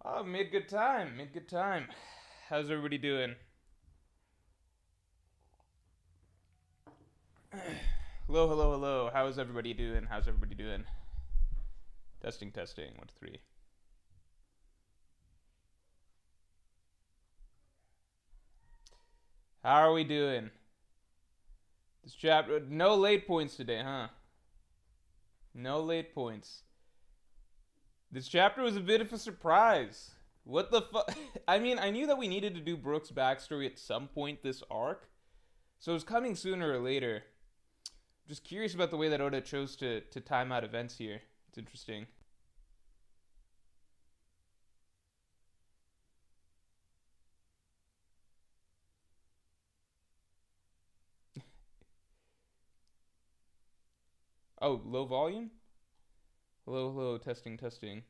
Oh, made good time. Made good time. How's everybody doing? Hello, hello, hello. How's everybody doing? How's everybody doing? Testing, testing. 1, 2, 3. How are we doing? This chapter. No late points today, huh? No late points. This chapter was a bit of a surprise. What the fuck? I mean, I knew that we needed to do Brook's backstory at some point this arc, so it was coming sooner or later. Just curious about the way that Oda chose to time out events here. It's interesting. Oh, low volume? Hello, hello, testing, testing.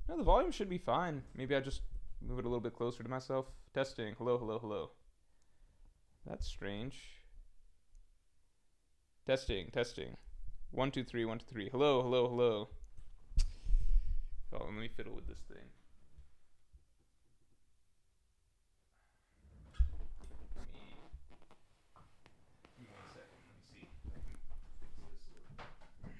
No, the volume should be fine. Maybe I just move it a little bit closer to myself. Testing. Hello, hello, hello. That's strange. Testing, testing. 1, 2, 3, 1, 2, 3. Hello, hello, hello. Oh, let me fiddle with this thing. Give me 1 second. Let me see. I can fix this a little. Okay.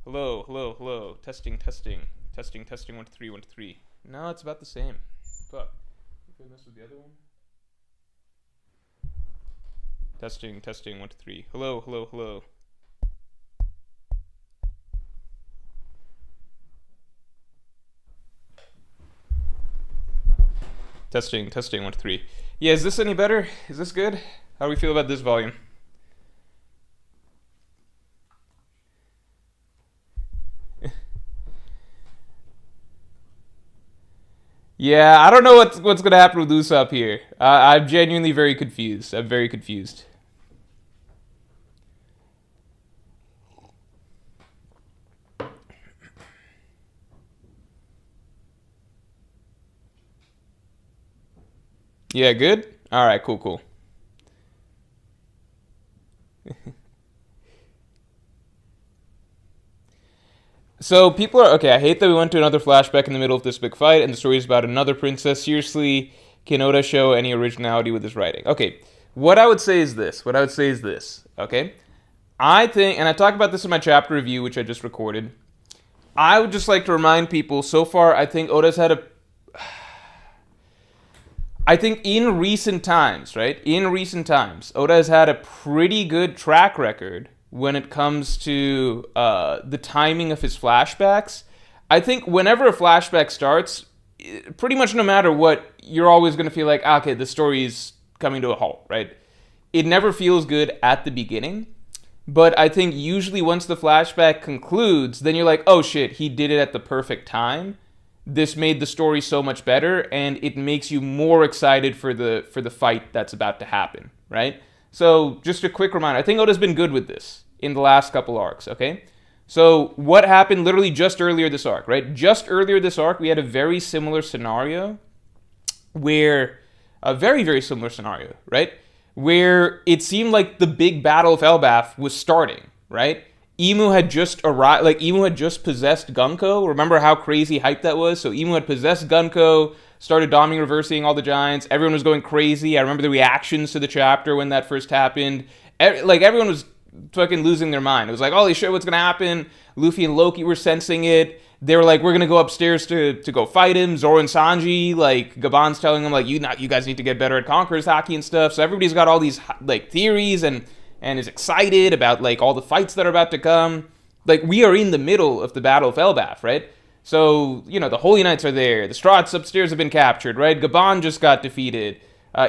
Hello, hello, hello. Testing, testing. Testing, testing. 1, 2, 3, 1, 2, 3. No, it's about the same. Fuck. If I mess with the other one. Testing, testing. 1, 2, 3. Hello, hello, hello. Testing, testing. 1, 2, 3. Yeah, is this any better? Is this good? How do we feel about this volume? Yeah, I don't know what's gonna happen with Usopp here. I'm genuinely very confused. I'm very confused. Yeah, good? Alright, cool, cool. So people are okay. I hate that we went to another flashback in the middle of this big fight, and the story is about another princess. Seriously, can Oda show any originality with his writing? Okay, what I would say is this. What I would say is this. Okay, I think, and I talked about this in my chapter review, which I just recorded. I would just like to remind people. So far, I think Oda's had a. I think in recent times, right? In recent times, Oda has had a pretty good track record when it comes to the timing of his flashbacks. I think whenever a flashback starts, pretty much no matter what, you're always going to feel like, okay, the story is coming to a halt, right? It never feels good at the beginning. But I think usually once the flashback concludes, then you're like, oh shit, he did it at the perfect time. This made the story so much better, and it makes you more excited for the fight that's about to happen, right? So just a quick reminder, I think Oda's been good with this in the last couple arcs, okay? So what happened literally just earlier this arc, right? Just earlier this arc, we had a very similar scenario where, a very, very similar scenario, right? Where it seemed like the big battle of Elbaf was starting, right? Emu had just arrived, like Emu had just possessed Gunko. Remember how crazy hype that was? So Emu had possessed Gunko, started dominating, reversing all the giants. Everyone was going crazy. I remember the reactions to the chapter when that first happened. Like everyone was fucking losing their mind. It was like, holy shit, what's gonna happen? Luffy and Loki were sensing it. They were like, we're gonna go upstairs to go fight him. Zoro and Sanji, like Gaban's telling them like, you guys need to get better at Conqueror's Haki and stuff. So everybody's got all these like theories and is excited about like all the fights that are about to come. Like we are in the middle of the Battle of Elbaf, right? So, you know, the Holy Knights are there. The Straw Hats upstairs have been captured, right? Gaban just got defeated.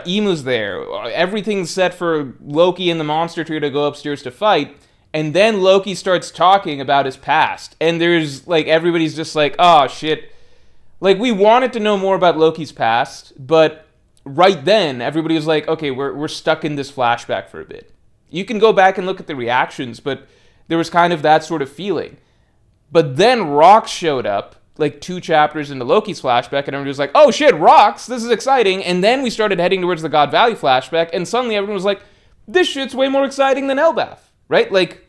Emu's there. Everything's set for Loki and the Monster Trio to go upstairs to fight. And then Loki starts talking about his past. And there's, like, everybody's just like, oh, shit. Like, we wanted to know more about Loki's past, but right then, everybody was like, okay, we're stuck in this flashback for a bit. You can go back and look at the reactions, but there was kind of that sort of feeling. But then Rocks showed up, like 2 chapters into Loki's flashback, and everyone was like, oh shit, Rocks, this is exciting. And then we started heading towards the God Valley flashback, and suddenly everyone was like, this shit's way more exciting than Elbaf, right? Like,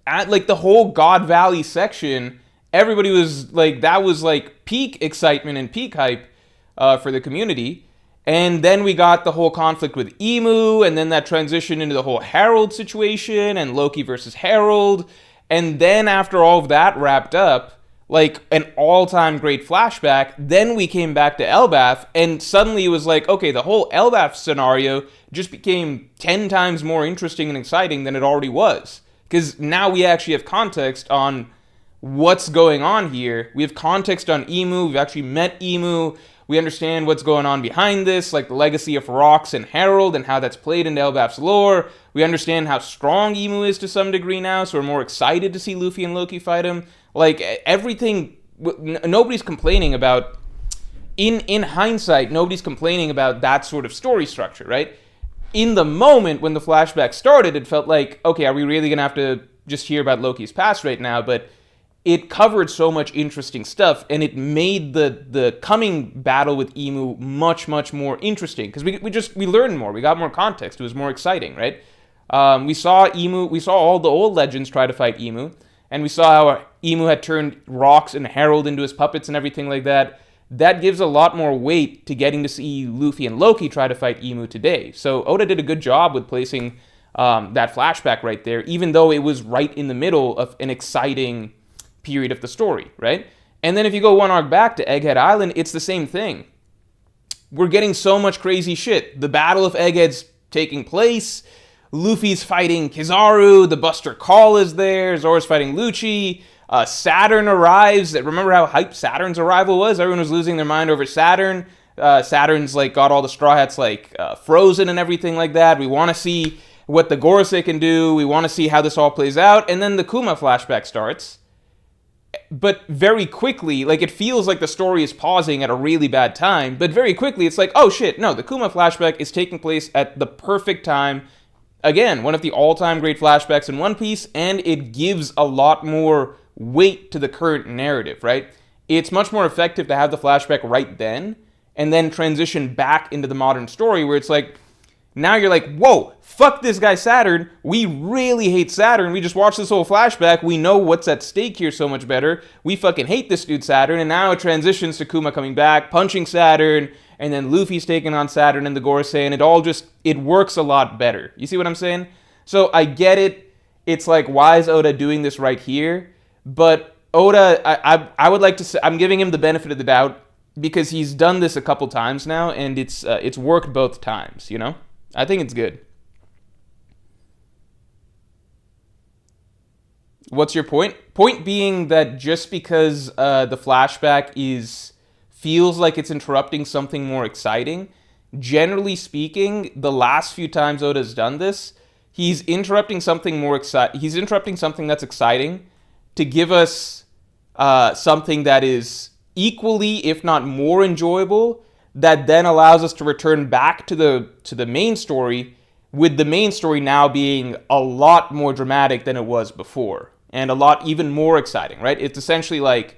at like the whole God Valley section, everybody was like, that was like peak excitement and peak hype for the community. And then we got the whole conflict with Emu, and then that transitioned into the whole Herald situation and Loki versus Herald. And then after all of that wrapped up, like an all-time great flashback, then we came back to Elbaf, and suddenly it was like, okay, the whole Elbaf scenario just became 10 times more interesting and exciting than it already was. Because now we actually have context on what's going on here. We have context on Emu. We've actually met Emu. We understand what's going on behind this, like the legacy of Rocks and Herald and how that's played into Elbaf's lore. We understand how strong Emu is to some degree now, so we're more excited to see Luffy and Loki fight him. Like, everything, nobody's complaining about, in hindsight, nobody's complaining about that sort of story structure, right? In the moment when the flashback started, it felt like, okay, are we really going to have to just hear about Loki's past right now? But it covered so much interesting stuff, and it made the coming battle with Emu much, much more interesting, because we learned more, we got more context, it was more exciting, right? We saw all the old legends try to fight Emu, and we saw how Emu had turned Rocks and Herald into his puppets and everything like that. That gives a lot more weight to getting to see Luffy and Loki try to fight Emu today. So Oda did a good job with placing that flashback right there, even though it was right in the middle of an exciting period of the story, right? And then if you go one arc back to Egghead Island, it's the same thing. We're getting so much crazy shit. The Battle of Egghead's taking place. Luffy's fighting Kizaru. The Buster Call is there. Zoro's fighting Lucci. Saturn arrives. Remember how hyped Saturn's arrival was? Everyone was losing their mind over Saturn. Saturn's like got all the Straw Hats like frozen and everything like that. We want to see what the Gorosei can do. We want to see how this all plays out. And then the Kuma flashback starts. But very quickly, like, it feels like the story is pausing at a really bad time, but very quickly it's like, oh shit, no, the Kuma flashback is taking place at the perfect time. Again, one of the all-time great flashbacks in One Piece, and it gives a lot more weight to the current narrative, right? It's much more effective to have the flashback right then, and then transition back into the modern story, where it's like, now you're like, whoa, fuck this guy Saturn. We really hate Saturn. We just watched this whole flashback. We know what's at stake here so much better. We fucking hate this dude Saturn. And now it transitions to Kuma coming back, punching Saturn, and then Luffy's taking on Saturn and the Gorosei, and it works a lot better. You see what I'm saying? So I get it. It's like, why is Oda doing this right here? But Oda, I would like to say, I'm giving him the benefit of the doubt, because he's done this a couple times now, and it's worked both times, you know? I think it's good. What's your point? Point being that just because the flashback feels like it's interrupting something more exciting, generally speaking, the last few times Oda's done this, he's interrupting something more exciting. He's interrupting something that's exciting to give us something that is equally, if not more enjoyable, that then allows us to return back to the main story, with the main story now being a lot more dramatic than it was before, and a lot even more exciting, right? It's essentially like,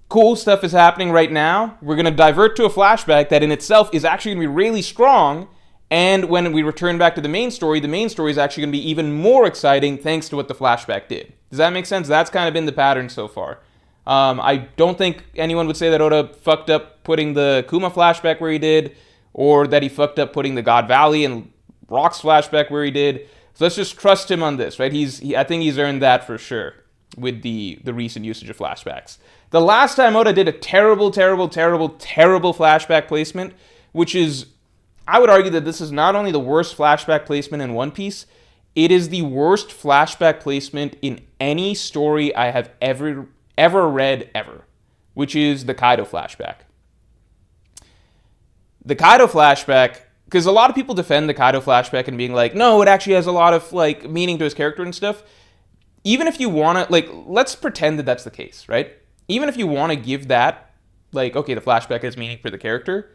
cool stuff is happening right now, we're going to divert to a flashback that in itself is actually going to be really strong, and when we return back to the main story is actually going to be even more exciting thanks to what the flashback did. Does that make sense? That's kind of been the pattern so far. I don't think anyone would say that Oda fucked up putting the Kuma flashback where he did, or that he fucked up putting the God Valley and Rocks flashback where he did. So let's just trust him on this, right? I think he's earned that for sure with the recent usage of flashbacks. The last time Oda did a terrible flashback placement, which is, I would argue that this is not only the worst flashback placement in One Piece, it is the worst flashback placement in any story I have ever read, which is the Kaido flashback. The Kaido flashback, because a lot of people defend the Kaido flashback and being like, no, it actually has a lot of like meaning to his character and stuff. Even if you want to, like, let's pretend that that's the case, right? Even if you want to give that, like, okay, the flashback has meaning for the character,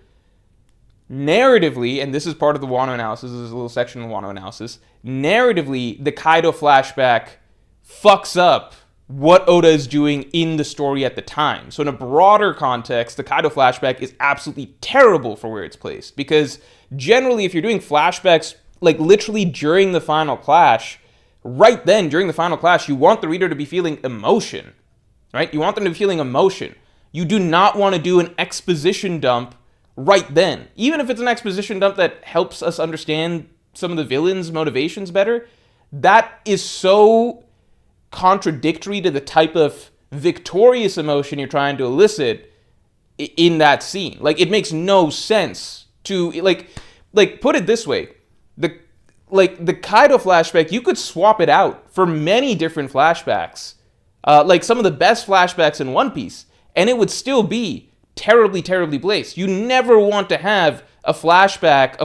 narratively, and this is part of the Wano analysis, this is a little section of the Wano analysis, narratively, the Kaido flashback fucks up what Oda is doing in the story at the time. So in a broader context, the Kaido flashback is absolutely terrible for where it's placed. Because generally, if you're doing flashbacks, like literally during the final clash, right then, during the final clash, you want the reader to be feeling emotion, right? You want them to be feeling emotion. You do not want to do an exposition dump right then. Even if it's an exposition dump that helps us understand some of the villains' motivations better, that is so contradictory to the type of victorious emotion you're trying to elicit in that scene. Like, it makes no sense to, like put it this way. The Kaido flashback, you could swap it out for many different flashbacks. Like some of the best flashbacks in One Piece, and it would still be terribly, terribly placed. You never want to have a flashback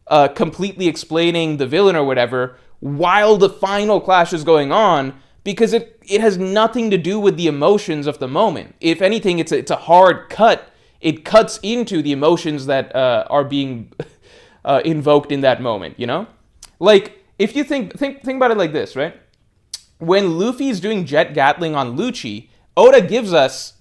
of completely explaining the villain or whatever while the final clash is going on, because it has nothing to do with the emotions of the moment. If anything, it's a hard cut. It cuts into the emotions that are being invoked in that moment, you know? Like, if you think about it like this, right? When Luffy's doing jet gatling on Lucci, Oda gives us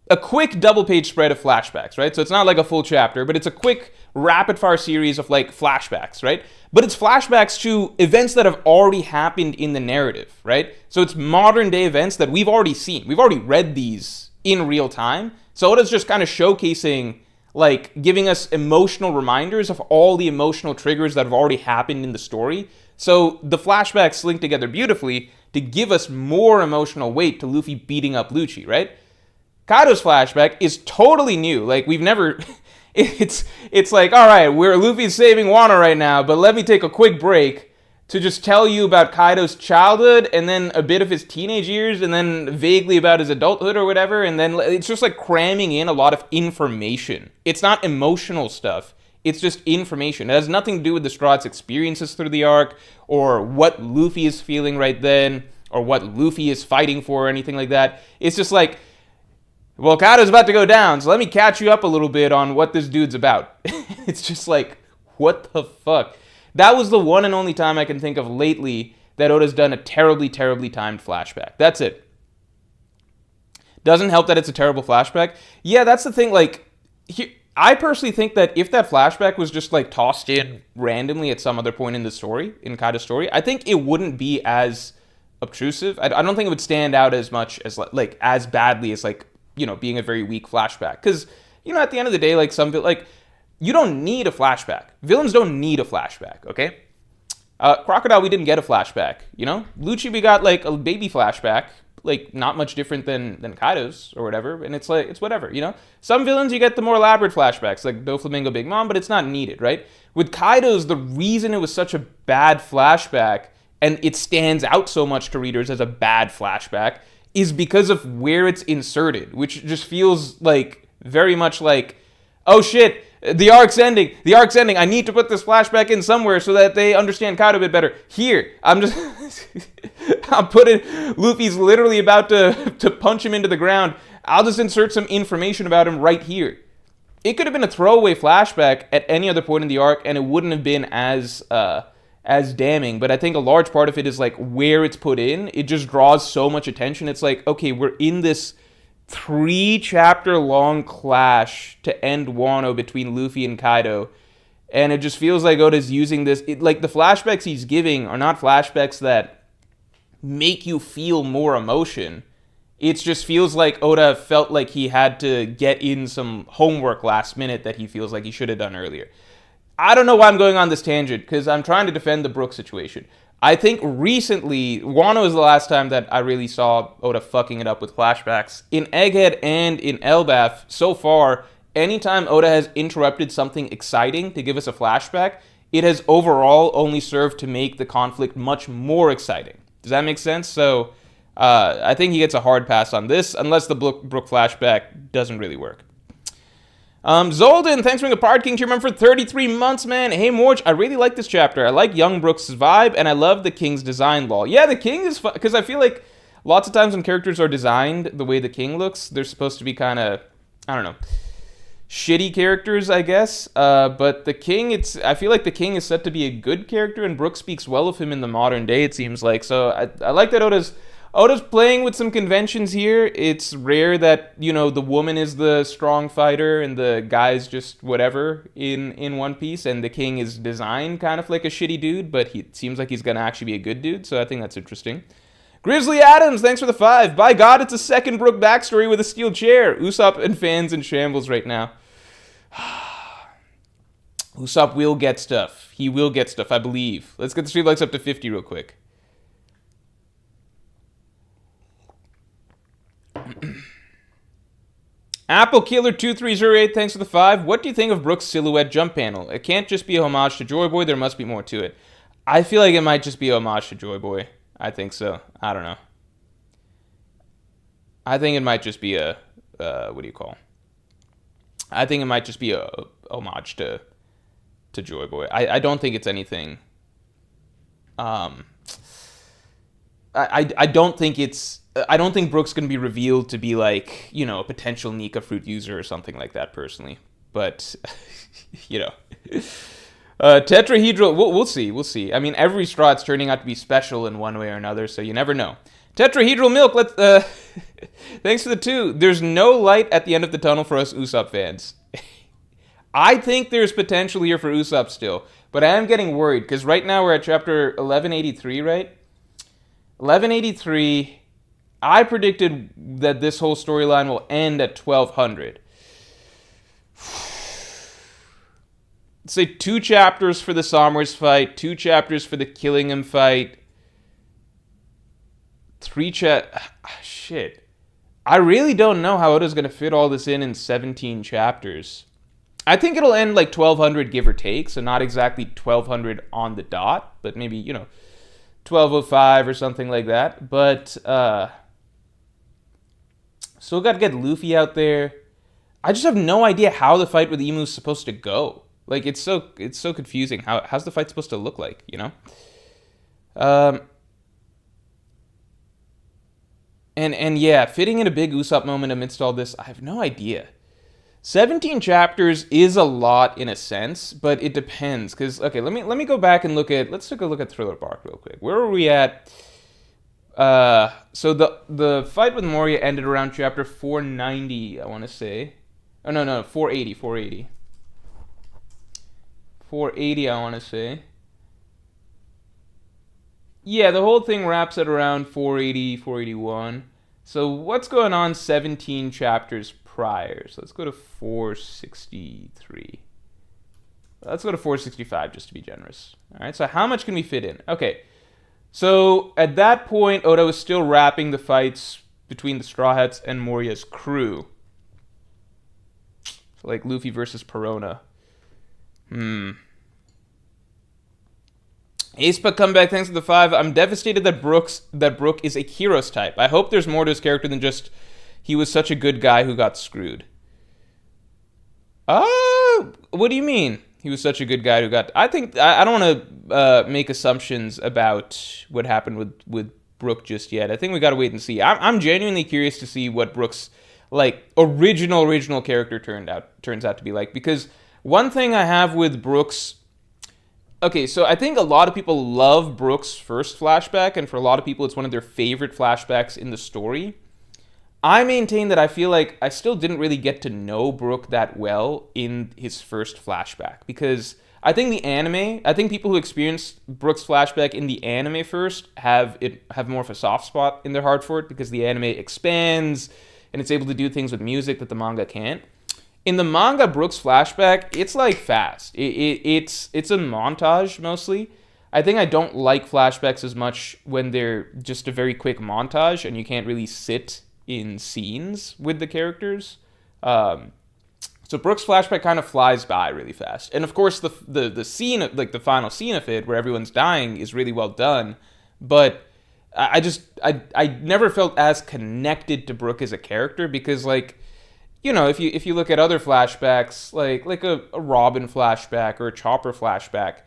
a quick double-page spread of flashbacks, right? So it's not like a full chapter, but it's a quick rapid-fire series of like flashbacks, right? But it's flashbacks to events that have already happened in the narrative, right? So it's modern-day events that we've already seen. We've already read these in real time. So Oda's just kind of showcasing, like, giving us emotional reminders of all the emotional triggers that have already happened in the story. So the flashbacks link together beautifully to give us more emotional weight to Luffy beating up Lucci, right? Kaido's flashback is totally new. Like, we've never... It's like, all right, Luffy's saving Wano right now, but let me take a quick break to just tell you about Kaido's childhood, and then a bit of his teenage years, and then vaguely about his adulthood or whatever, and then it's just like cramming in a lot of information. It's not emotional stuff. It's just information. It has nothing to do with the Straw Hat's experiences through the arc, or what Luffy is feeling right then, or what Luffy is fighting for, or anything like that. It's just like, well, Kaido's about to go down, so let me catch you up a little bit on what this dude's about. It's just like, what the fuck? That was the one and only time I can think of lately that Oda's done a terribly, terribly timed flashback. That's it. Doesn't help that it's a terrible flashback. Yeah, that's the thing, like, I personally think that if that flashback was just, like, tossed in randomly at some other point in the story, in Kaido's story, I think it wouldn't be as obtrusive. I don't think it would stand out as much as, like, as badly as, like, you know, being a very weak flashback. Because, you know, at the end of the day, like, you don't need a flashback. Villains don't need a flashback, okay? Crocodile, we didn't get a flashback, you know? Lucci, we got, like, a baby flashback, like, not much different than Kaido's or whatever, and it's, like, it's whatever, you know? Some villains, you get the more elaborate flashbacks, like Doflamingo Big Mom, but it's not needed, right? With Kaido's, the reason it was such a bad flashback, and it stands out so much to readers as a bad flashback, is because of where it's inserted, which just feels like very much like, oh shit, the arc's ending. I need to put this flashback in somewhere so that they understand Kaido a bit better. Here, I'm putting, Luffy's literally about to punch him into the ground. I'll just insert some information about him right here. It could have been a throwaway flashback at any other point in the arc, and it wouldn't have been as damning, but I think a large part of it is like where it's put in. It just draws so much attention. It's like, okay, we're in this 3-chapter long clash to end Wano between Luffy and Kaido, and it just feels like Oda's using this, like the flashbacks he's giving are not flashbacks that make you feel more emotion. It just feels like Oda felt like he had to get in some homework last minute that he feels like he should have done earlier. I don't know why I'm going on this tangent, because I'm trying to defend the Brook situation. I think recently, Wano is the last time that I really saw Oda fucking it up with flashbacks. In Egghead and in Elbaf, so far, anytime Oda has interrupted something exciting to give us a flashback, it has overall only served to make the conflict much more exciting. Does that make sense? So, I think he gets a hard pass on this, unless the Brook flashback doesn't really work. Zolden, thanks for being a Pirate King to your member for 33 months, man. Hey, Morge, I really like this chapter. I like young Brook's vibe, and I love the King's design law. Yeah, the King is fun, because I feel like lots of times when characters are designed the way the King looks, they're supposed to be kind of, I don't know, shitty characters, I guess. But the king, I feel like the king is set to be a good character, and Brook speaks well of him in the modern day, it seems like. So I like that Oda's playing with some conventions here. It's rare that, the woman is the strong fighter and the guy's just whatever in One Piece, and the king is designed kind of like a shitty dude, but he seems like he's gonna actually be a good dude, so I think that's interesting. Grizzly Adams, thanks for the 5. By God, it's a second Brook backstory with a steel chair. Usopp and fans in shambles right now. Usopp will get stuff. He will get stuff, I believe. Let's get the street likes up to 50 real quick. Apple Killer 2308, thanks for the 5. What do you think of Brook's silhouette jump panel? It can't just be a homage to Joy Boy. There must be more to it. I feel like it might just be a homage to Joy Boy. I think so. I don't know. I think it might just be a what do you call? I think it might just be a homage to Joy Boy. I don't think it's anything. I don't think it's. I don't think Brook's gonna be revealed to be like, a potential Nika fruit user or something like that. Personally, but Tetrahedral. We'll see. We'll see. I mean, every straw it's turning out to be special in one way or another, so you never know. Tetrahedral milk. Thanks for the 2. There's no light at the end of the tunnel for us Usopp fans. I think there's potential here for Usopp still, but I am getting worried because right now we're at chapter 1183, right? 1183. I predicted that this whole storyline will end at 1200. Say 2 chapters for the Somers fight, 2 chapters for the Killingham fight, 3 shit. I really don't know how Oda's going to fit all this in 17 chapters. I think it'll end like 1200 give or take, so not exactly 1200 on the dot, but maybe, 1205 or something like that. But still got to get Luffy out there. I just have no idea how the fight with Emu is supposed to go. Like, it's so confusing. How's the fight supposed to look like, And yeah, fitting in a big Usopp moment amidst all this, I have no idea. 17 chapters is a lot in a sense, but it depends. Because, okay, let me go back and let's take a look at Thriller Bark real quick. Where are we at? So the fight with Moria ended around chapter 490, I want to say. Oh, no, 480. 480, I want to say. Yeah, the whole thing wraps at around 480, 481. So what's going on 17 chapters prior? So let's go to 463. Let's go to 465 just to be generous. All right, so how much can we fit in? Okay, so at that point, Oda was still wrapping the fights between the Straw Hats and Moria's crew. So like Luffy versus Perona. Aespa comeback, thanks for the 5. I'm devastated that Brook is a Heroes type. I hope there's more to his character than just he was such a good guy who got screwed. What do you mean? He was such a good guy who got... I think... I don't want to make assumptions about what happened with Brook just yet. I think we got to wait and see. I'm genuinely curious to see what Brook's original character turns out to be like. Because one thing I have with Brook's... Okay, so I think a lot of people love Brook's first flashback, and for a lot of people it's one of their favorite flashbacks in the story. I maintain that I feel like I still didn't really get to know Brook that well in his first flashback, because I think people who experienced Brook's flashback in the anime first have more of a soft spot in their heart for it, because the anime expands and it's able to do things with music that the manga can't. In the manga, Brook's flashback, it's like fast. It's a montage mostly. I think I don't like flashbacks as much when they're just a very quick montage and you can't really sit in scenes with the characters. So Brook's flashback kind of flies by really fast. And of course the scene, like the final scene of it where everyone's dying, is really well done. But I never felt as connected to Brook as a character, because if you look at other flashbacks, like a Robin flashback or a Chopper flashback,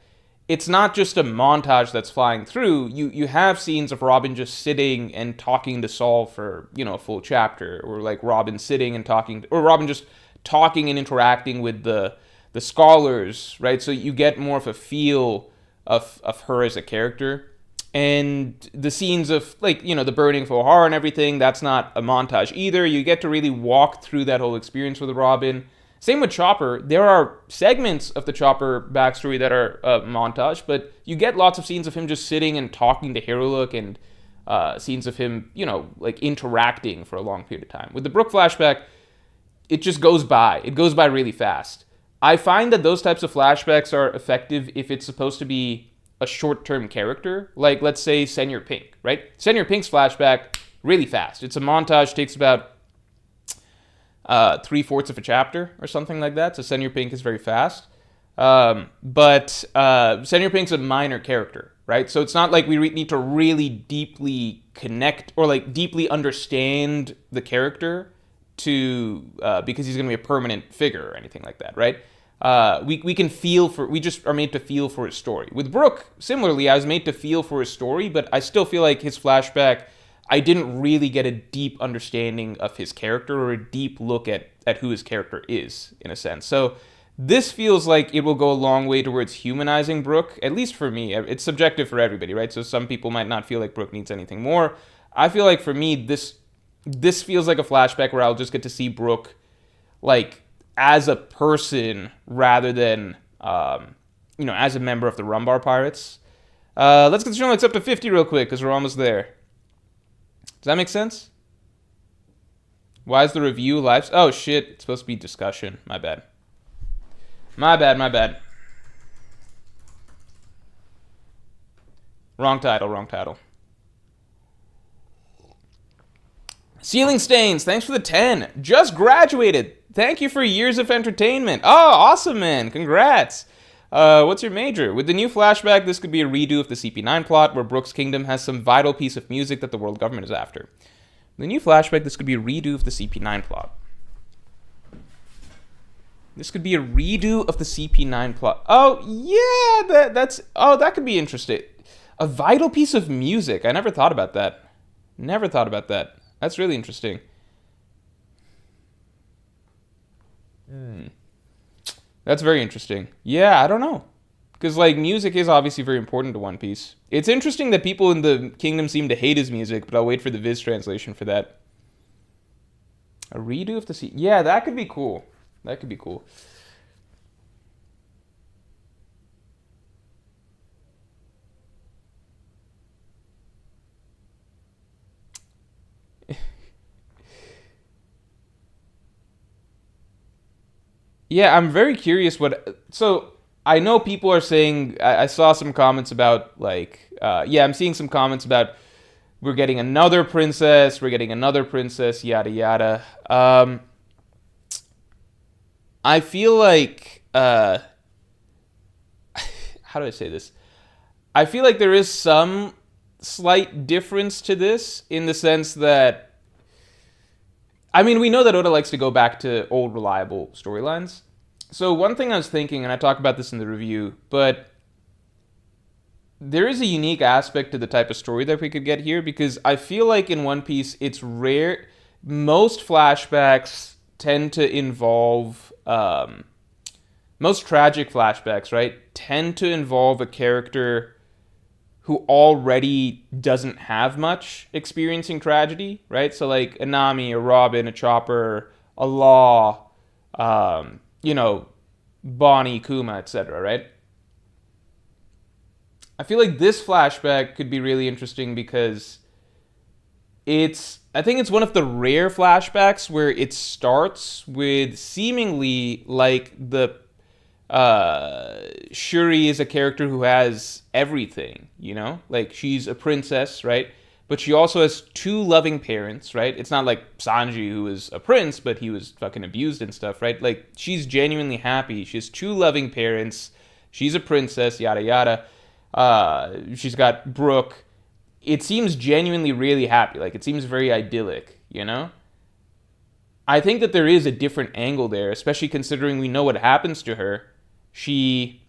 it's not just a montage that's flying through. You have scenes of Robin just sitting and talking to Saul for, a full chapter, or like Robin sitting and talking, or Robin just talking and interacting with the scholars, right? So you get more of a feel of her as a character. And the scenes of, like, you know, the burning of O'Hara and everything, that's not a montage either. You get to really walk through that whole experience with Robin. Same with Chopper. There are segments of the Chopper backstory that are montage, but you get lots of scenes of him just sitting and talking to Heroic, and scenes of him, you know, like interacting for a long period of time. With the Brook flashback, it just goes by. It goes by really fast. I find that those types of flashbacks are effective if it's supposed to be a short-term character. Like, let's say Senor Pink, right? Senor Pink's flashback, really fast. It's a montage, takes about 3/4 of a chapter or something like that. So Senor Pink is very fast. But Senor Pink's a minor character, right? So it's not like we need to really deeply connect or like deeply understand the character to because he's going to be a permanent figure or anything like that, right? We can feel for, we just are made to feel for his story. With Brook, similarly, I was made to feel for his story, but I still feel like his flashback, I didn't really get a deep understanding of his character or a deep look at who his character is, in a sense. So this feels like it will go a long way towards humanizing Brook, at least for me. It's subjective for everybody, right? So some people might not feel like Brook needs anything more. I feel like for me, this feels like a flashback where I'll just get to see Brook, like, as a person rather than, you know, as a member of the Rumbar Pirates. Let's get the show notes up to 50 real quick, because we're almost there. Does that make sense? Why is the review live? Oh, shit. It's supposed to be discussion. My bad. My bad. Wrong title. Ceiling Stains, thanks for the 10. Just graduated. Thank you for years of entertainment. Oh, awesome, man. Congrats. What's your major? With the new flashback, this could be a redo of the CP9 plot, where Brook's kingdom has some vital piece of music that the world government is after. The new flashback, this could be a redo of the CP9 plot. This could be a redo of the CP9 plot. Oh, yeah, that could be interesting. A vital piece of music. I never thought about that. That's really interesting. That's very interesting. Yeah, I don't know. Because, like, music is obviously very important to One Piece. It's interesting that people in the kingdom seem to hate his music, but I'll wait for the Viz translation for that. A redo of the C... Yeah, that could be cool. Yeah, I'm very curious what... So, I know people are saying... I saw some comments about, like... I'm seeing some comments about we're getting another princess, yada yada. I feel like... how do I say this? I feel like there is some slight difference to this, in the sense that... I mean, we know that Oda likes to go back to old, reliable storylines. So one thing I was thinking, and I talk about this in the review, but there is a unique aspect to the type of story that we could get here, because I feel like in One Piece, it's rare. Most flashbacks tend to involve... most tragic flashbacks, right, tend to involve a character who already doesn't have much experiencing tragedy, right? So like a Nami, a Robin, a Chopper, a Law, you know, Bonnie, Kuma, etc., right? I feel like this flashback could be really interesting because I think it's one of the rare flashbacks where it starts with seemingly like the Shuri is a character who has everything, you know? Like, she's a princess, right? But she also has two loving parents, right? It's not like Sanji, who is a prince, but he was fucking abused and stuff, right? Like, she's genuinely happy. She has two loving parents. She's a princess, yada yada. She's got Brook. It seems genuinely really happy. Like, it seems very idyllic, you know? I think that there is a different angle there, especially considering we know what happens to her. She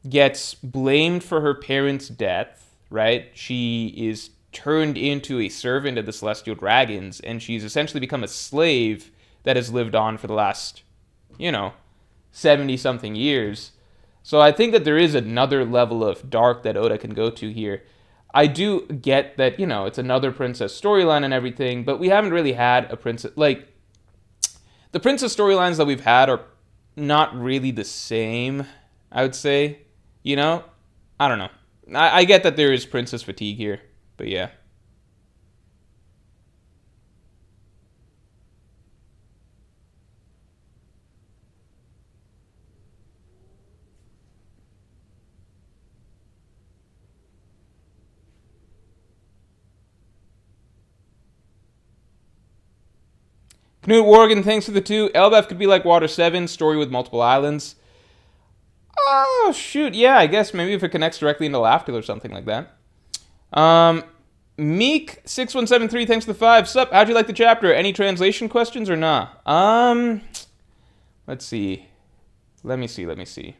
gets blamed for her parents' death, right? She is turned into a servant of the Celestial Dragons, and she's essentially become a slave that has lived on for the last you know, 70 something years. So I think that there is another level of dark that Oda can go to here. I do get that, you know, it's another princess storyline and everything, but we haven't really had a princess. Like, the princess storylines that we've had are not really the same, I would say. You know? I don't know. I get that there is princess fatigue here, but yeah. Knut Worgen, thanks for the 2. Elbaf could be like Water 7, story with multiple islands. Oh, shoot. Yeah, I guess maybe if it connects directly into Laughter or something like that. Meek6173, thanks for the 5. Sup, how'd you like the chapter? Any translation questions or nah? Let's see. Let me see. Do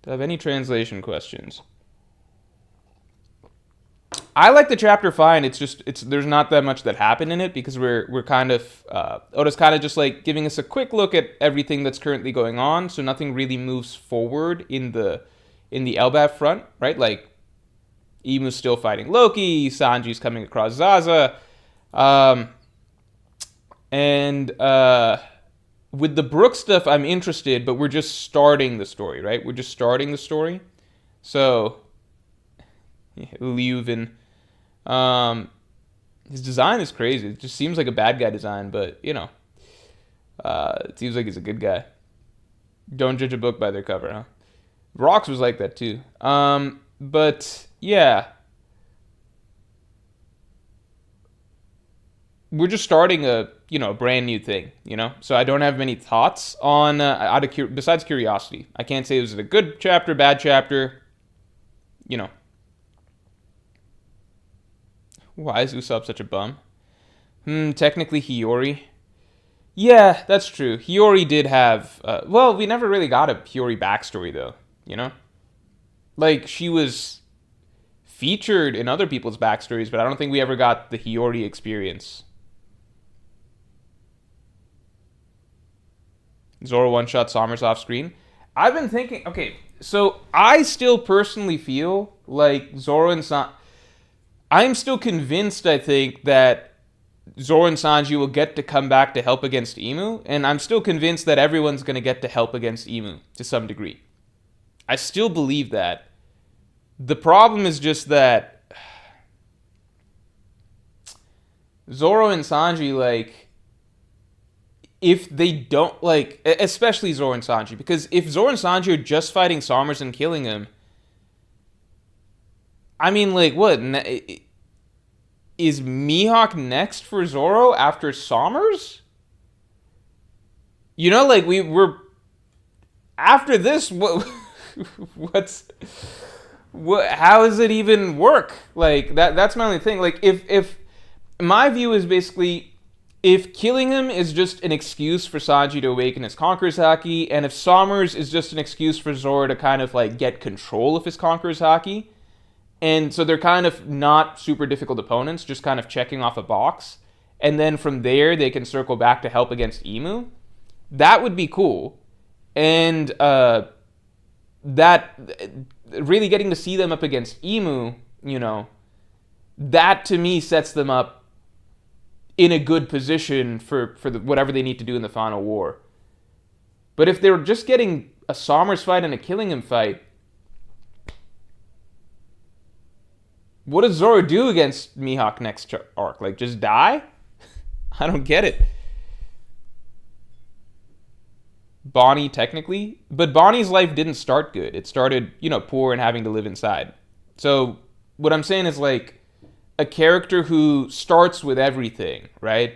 I have any translation questions? I like the chapter fine. It's just there's not that much that happened in it because we're kind of Oda's kind of just like giving us a quick look at everything that's currently going on, so nothing really moves forward in the Elbaf front, right? Like Imu's still fighting Loki, Sanji's coming across Zaza, and with the Brook stuff, I'm interested, but we're just starting the story, right? We're just starting the story, so yeah, Leuven. His design is crazy. It just seems like a bad guy design, but you know, it seems like he's a good guy. Don't judge a book by their cover, huh? Rocks was like that too. But yeah, we're just starting a brand new thing, So I don't have many thoughts on besides curiosity. I can't say it was a good chapter, bad chapter, Why is Usopp such a bum? Technically Hiyori. Yeah, that's true. Hiyori did have... we never really got a Hiyori backstory, though, Like, she was featured in other people's backstories, but I don't think we ever got the Hiyori experience. Zoro one-shot Somers off screen. I've been thinking... Okay, so I still personally feel like Zoro and I'm still convinced, I think, that Zoro and Sanji will get to come back to help against Imu, and I'm still convinced that everyone's going to get to help against Imu to some degree. I still believe that. The problem is just that Zoro and Sanji, like, if they don't, like, especially Zoro and Sanji, because if Zoro and Sanji are just fighting Somers and killing him, I mean, like, what? Is Mihawk next for Zoro after Somers? Like, we're... After this, how does it even work? Like, that's my only thing. Like, if... My view is basically, if killing him is just an excuse for Sanji to awaken his Conqueror's Haki, and if Somers is just an excuse for Zoro to kind of, like, get control of his Conqueror's Haki, and so they're kind of not super difficult opponents, just kind of checking off a box. And then from there, they can circle back to help against Imu. That would be cool. And that really getting to see them up against Imu, that to me sets them up in a good position for whatever they need to do in the final war. But if they're just getting a Somers fight and a Killing Him fight, what does Zoro do against Mihawk next arc? Like, just die? I don't get it. Bonnie, technically. But Bonnie's life didn't start good. It started, poor and having to live inside. So, what I'm saying is, like, a character who starts with everything, right?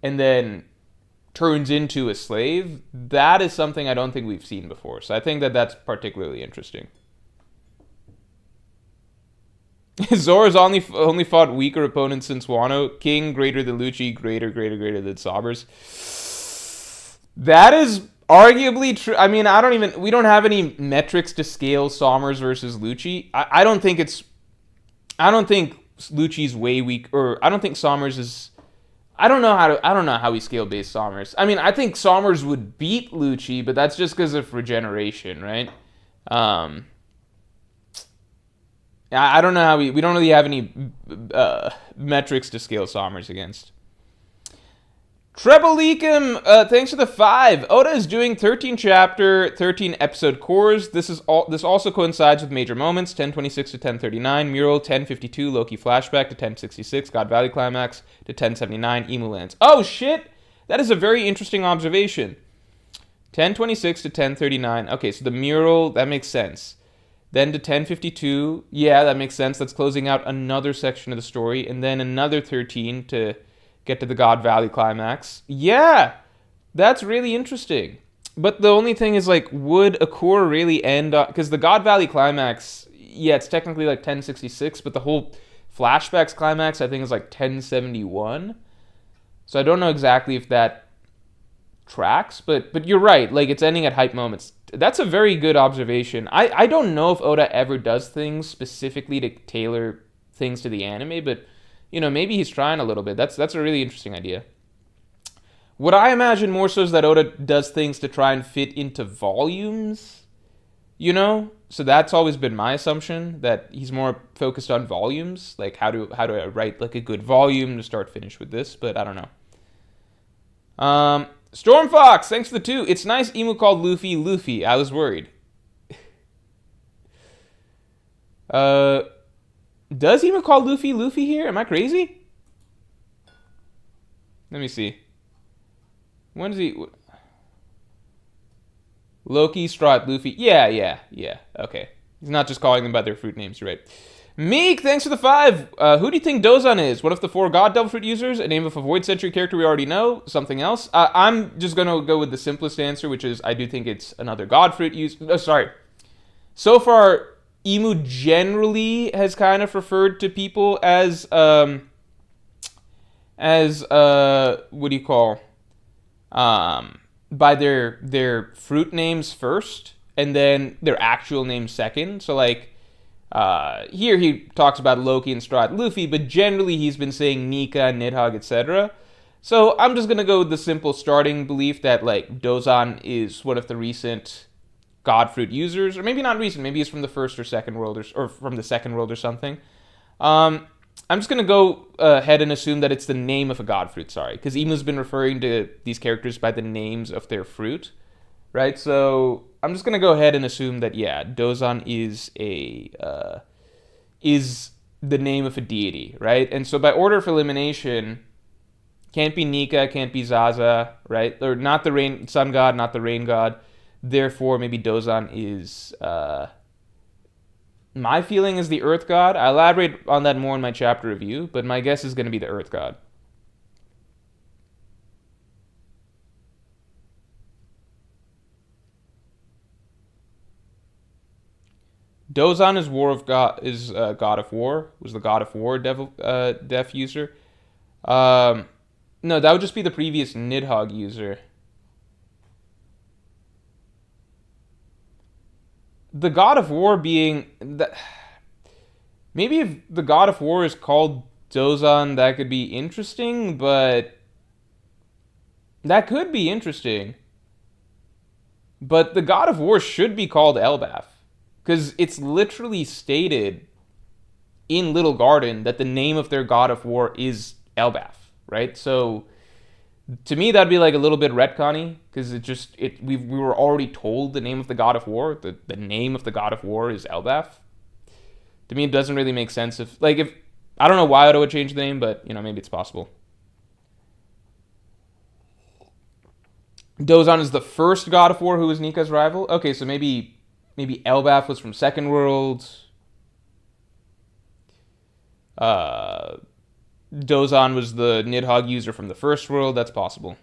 And then turns into a slave, that is something I don't think we've seen before. So I think that that's particularly interesting. Zoro's only fought weaker opponents since Wano. King, greater than Lucci, greater than Somers. That is arguably true. I mean, we don't have any metrics to scale Somers versus Lucci. I don't think Lucci's way weak, or I don't think Somers is I don't know how he scale based Sommers. I mean, I think Sommers would beat Lucci, but that's just because of regeneration, right? Um, I don't know how we don't really have any metrics to scale Sommers against. Treble Leakum, thanks for the 5. Oda is doing 13 chapter, 13 episode cores. This also coincides with major moments: 1026 to 1039, Mural 1052, Loki flashback to 1066, God Valley climax to 1079, Emu lands. Oh shit, that is a very interesting observation. 1026 to 1039. Okay, so the Mural, that makes sense. Then to 1052, yeah, that makes sense. That's closing out another section of the story, and then another 13 to get to the God Valley climax. Yeah, that's really interesting. But the only thing is, like, would a core really end on... Because the God Valley climax, yeah, it's technically like 1066, but the whole flashbacks climax, I think, is like 1071. So I don't know exactly if that tracks, but you're right. Like, it's ending at hype moments. That's a very good observation. I don't know if Oda ever does things specifically to tailor things to the anime, but... You know, maybe he's trying a little bit. That's a really interesting idea. What I imagine more so is that Oda does things to try and fit into volumes, you know? So that's always been my assumption, that he's more focused on volumes, like how do I write like a good volume to start finish with this, but I don't know. Stormfox, thanks for the 2. It's nice Emu called Luffy. I was worried. Does he even call Luffy here? Am I crazy? Let me see. When does he... Loki, Strahd, Luffy. Yeah. Okay. He's not just calling them by their fruit names, you're right. Meek, thanks for the 5. Who do you think Dozan is? One of the 4 God Devil Fruit users? A name of a Void Century character we already know? Something else? I'm just going to go with the simplest answer, which is I do think it's another God Fruit user. Oh, sorry. So far... Emu generally has kind of referred to people as what do you call by their fruit names first and then their actual names second. So like here he talks about Loki and Strahd Luffy, but generally he's been saying Nika, Nidhogg, etc. So I'm just gonna go with the simple starting belief that like Dozan is one of the recent God Fruit users, or maybe not recent, maybe it's from the first or second world, or from the second world or something. I'm just going to go ahead and assume that it's the name of a God Fruit, sorry, because Emu's been referring to these characters by the names of their fruit, right? So I'm just going to go ahead and assume that, yeah, Dozan is the name of a deity, right? And so by order of elimination, can't be Nika, can't be Zaza, right? Or not the rain sun god, not the rain god. Therefore, maybe Dozan is, my feeling is the Earth God. I elaborate on that more in my chapter review, but my guess is going to be the Earth God. Dozan is God of War. Was the God of War def user? No, that would just be the previous Nidhogg user. The God of War being... Maybe if the God of War is called Dozan, that could be interesting, but... That could be interesting. But the God of War should be called Elbaf. Because it's literally stated in Little Garden that the name of their God of War is Elbaf, right? So... To me, that'd be like a little bit retconny, because we were already told the name of the God of War. The name of the God of War is Elbaf. To me, it doesn't really make sense if I don't know why Oda would change the name, but maybe it's possible. Dozan is the first God of War who was Nika's rival. Okay, so maybe Elbaf was from Second World. Dozan was the Nidhogg user from the First World. That's possible.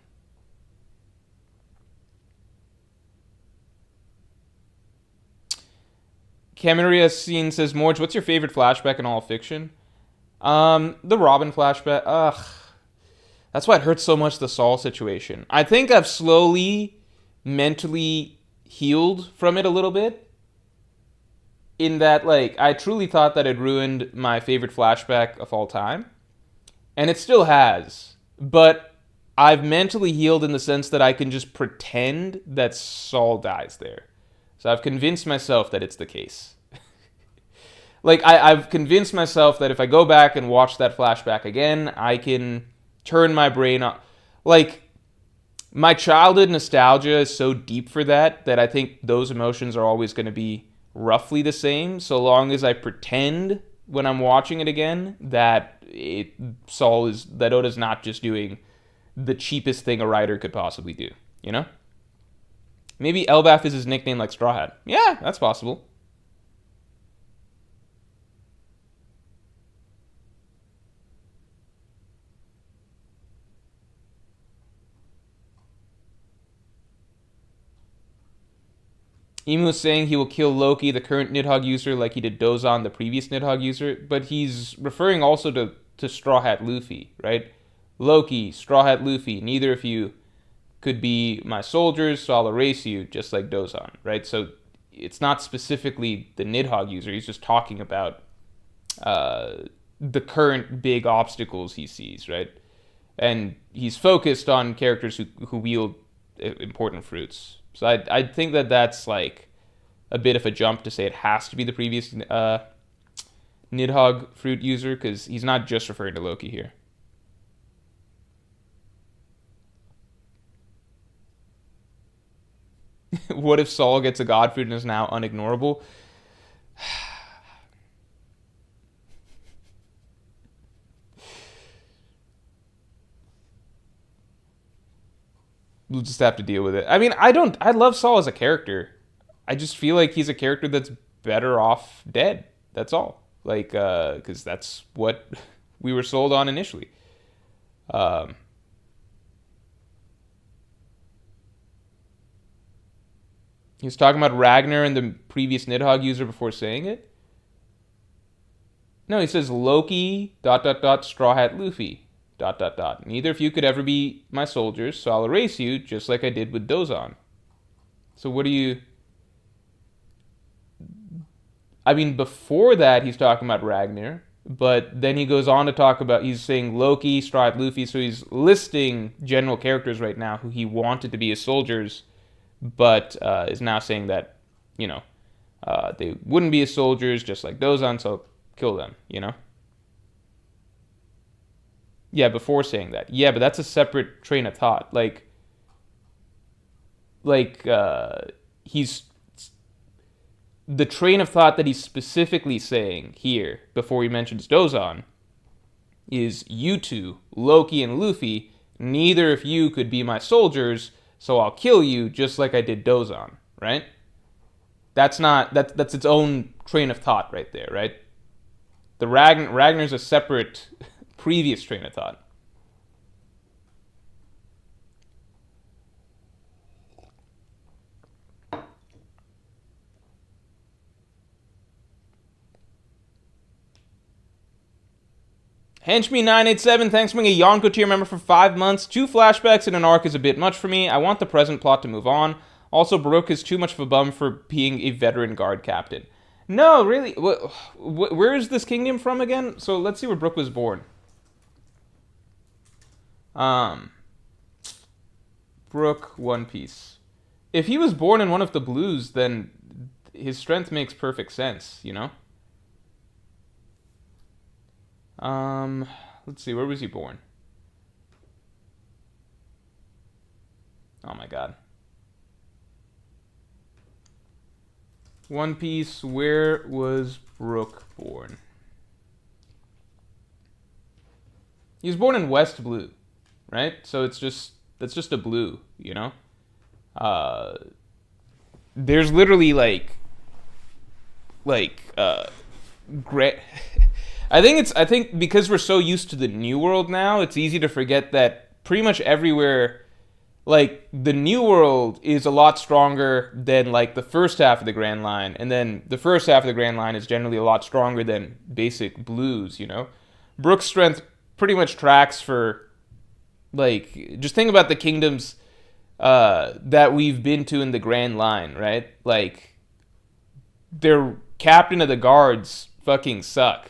Cameria Scene says, Morge, what's your favorite flashback in all of fiction? The Robin flashback. Ugh. That's why it hurts so much, the Saul situation. I think I've slowly mentally healed from it a little bit. In that, I truly thought that it ruined my favorite flashback of all time. And it still has. but I've mentally healed in the sense that I can just pretend that Saul dies there. So I've convinced myself that it's the case. Like, I've convinced myself that if I go back and watch that flashback again, I can turn my brain on. Like, my childhood nostalgia is so deep for that I think those emotions are always going to be roughly the same, so long as I pretend when I'm watching it again that that Oda's not just doing the cheapest thing a writer could possibly do, you know? Maybe Elbaf is his nickname like Straw Hat. Yeah, that's possible. Emu is saying he will kill Loki, the current Nidhogg user, like he did Dozan, the previous Nidhogg user, but he's referring also to Straw Hat Luffy, right? Loki, Straw Hat Luffy, neither of you could be my soldiers, so I'll erase you, just like Dozan, right? So it's not specifically the Nidhogg user, he's just talking about the current big obstacles he sees, right? And he's focused on characters who wield important fruits. So I think that that's like a bit of a jump to say it has to be the previous Nidhogg fruit user, because he's not just referring to Loki here. What if Saul gets a god fruit and is now unignorable? We'll just have to deal with it. I mean, I love Saul as a character. I just feel like he's a character that's better off dead. That's all. Like, because that's what we were sold on initially. He was talking about Ragnar and the previous Nidhogg user before saying it. No, he says Loki, ... Straw Hat Luffy, ... Neither of you could ever be my soldiers, so I'll erase you, just like I did with Dozan. So what do you... I mean, before that, he's talking about Ragnar, but then he goes on to talk about... He's saying Loki, Straw Hat Luffy, so he's listing general characters right now who he wanted to be his soldiers, but is now saying that, you know, they wouldn't be his soldiers, just like Dozan, so kill them, you know? Yeah, before saying that. Yeah, but that's a separate train of thought. He's... The train of thought that he's specifically saying here, before he mentions Dozan, is you two, Loki and Luffy, neither of you could be my soldiers, so I'll kill you just like I did Dozan, right? That's its own train of thought right there, right? The Ragnar's a separate previous train of thought. Henchme987, thanks for being a Yonko tier member for 5 months. 2 flashbacks in an arc is a bit much for me. I want the present plot to move on. Also, Brook is too much of a bum for being a veteran guard captain. No, really? Where is this kingdom from again? So let's see where Brook was born. Brook, One Piece. If he was born in one of the blues, then his strength makes perfect sense, you know? Let's see, where was he born? Oh my god. One Piece, where was Brook born? He was born in West Blue, right? So that's just a blue, you know? There's literally great. I think because we're so used to the New World now, it's easy to forget that pretty much everywhere, like, the New World is a lot stronger than, like, the first half of the Grand Line, and then the first half of the Grand Line is generally a lot stronger than basic blues, you know? Brook's strength pretty much tracks for, like, just think about the kingdoms that we've been to in the Grand Line, right? Like, their captain of the guards fucking suck.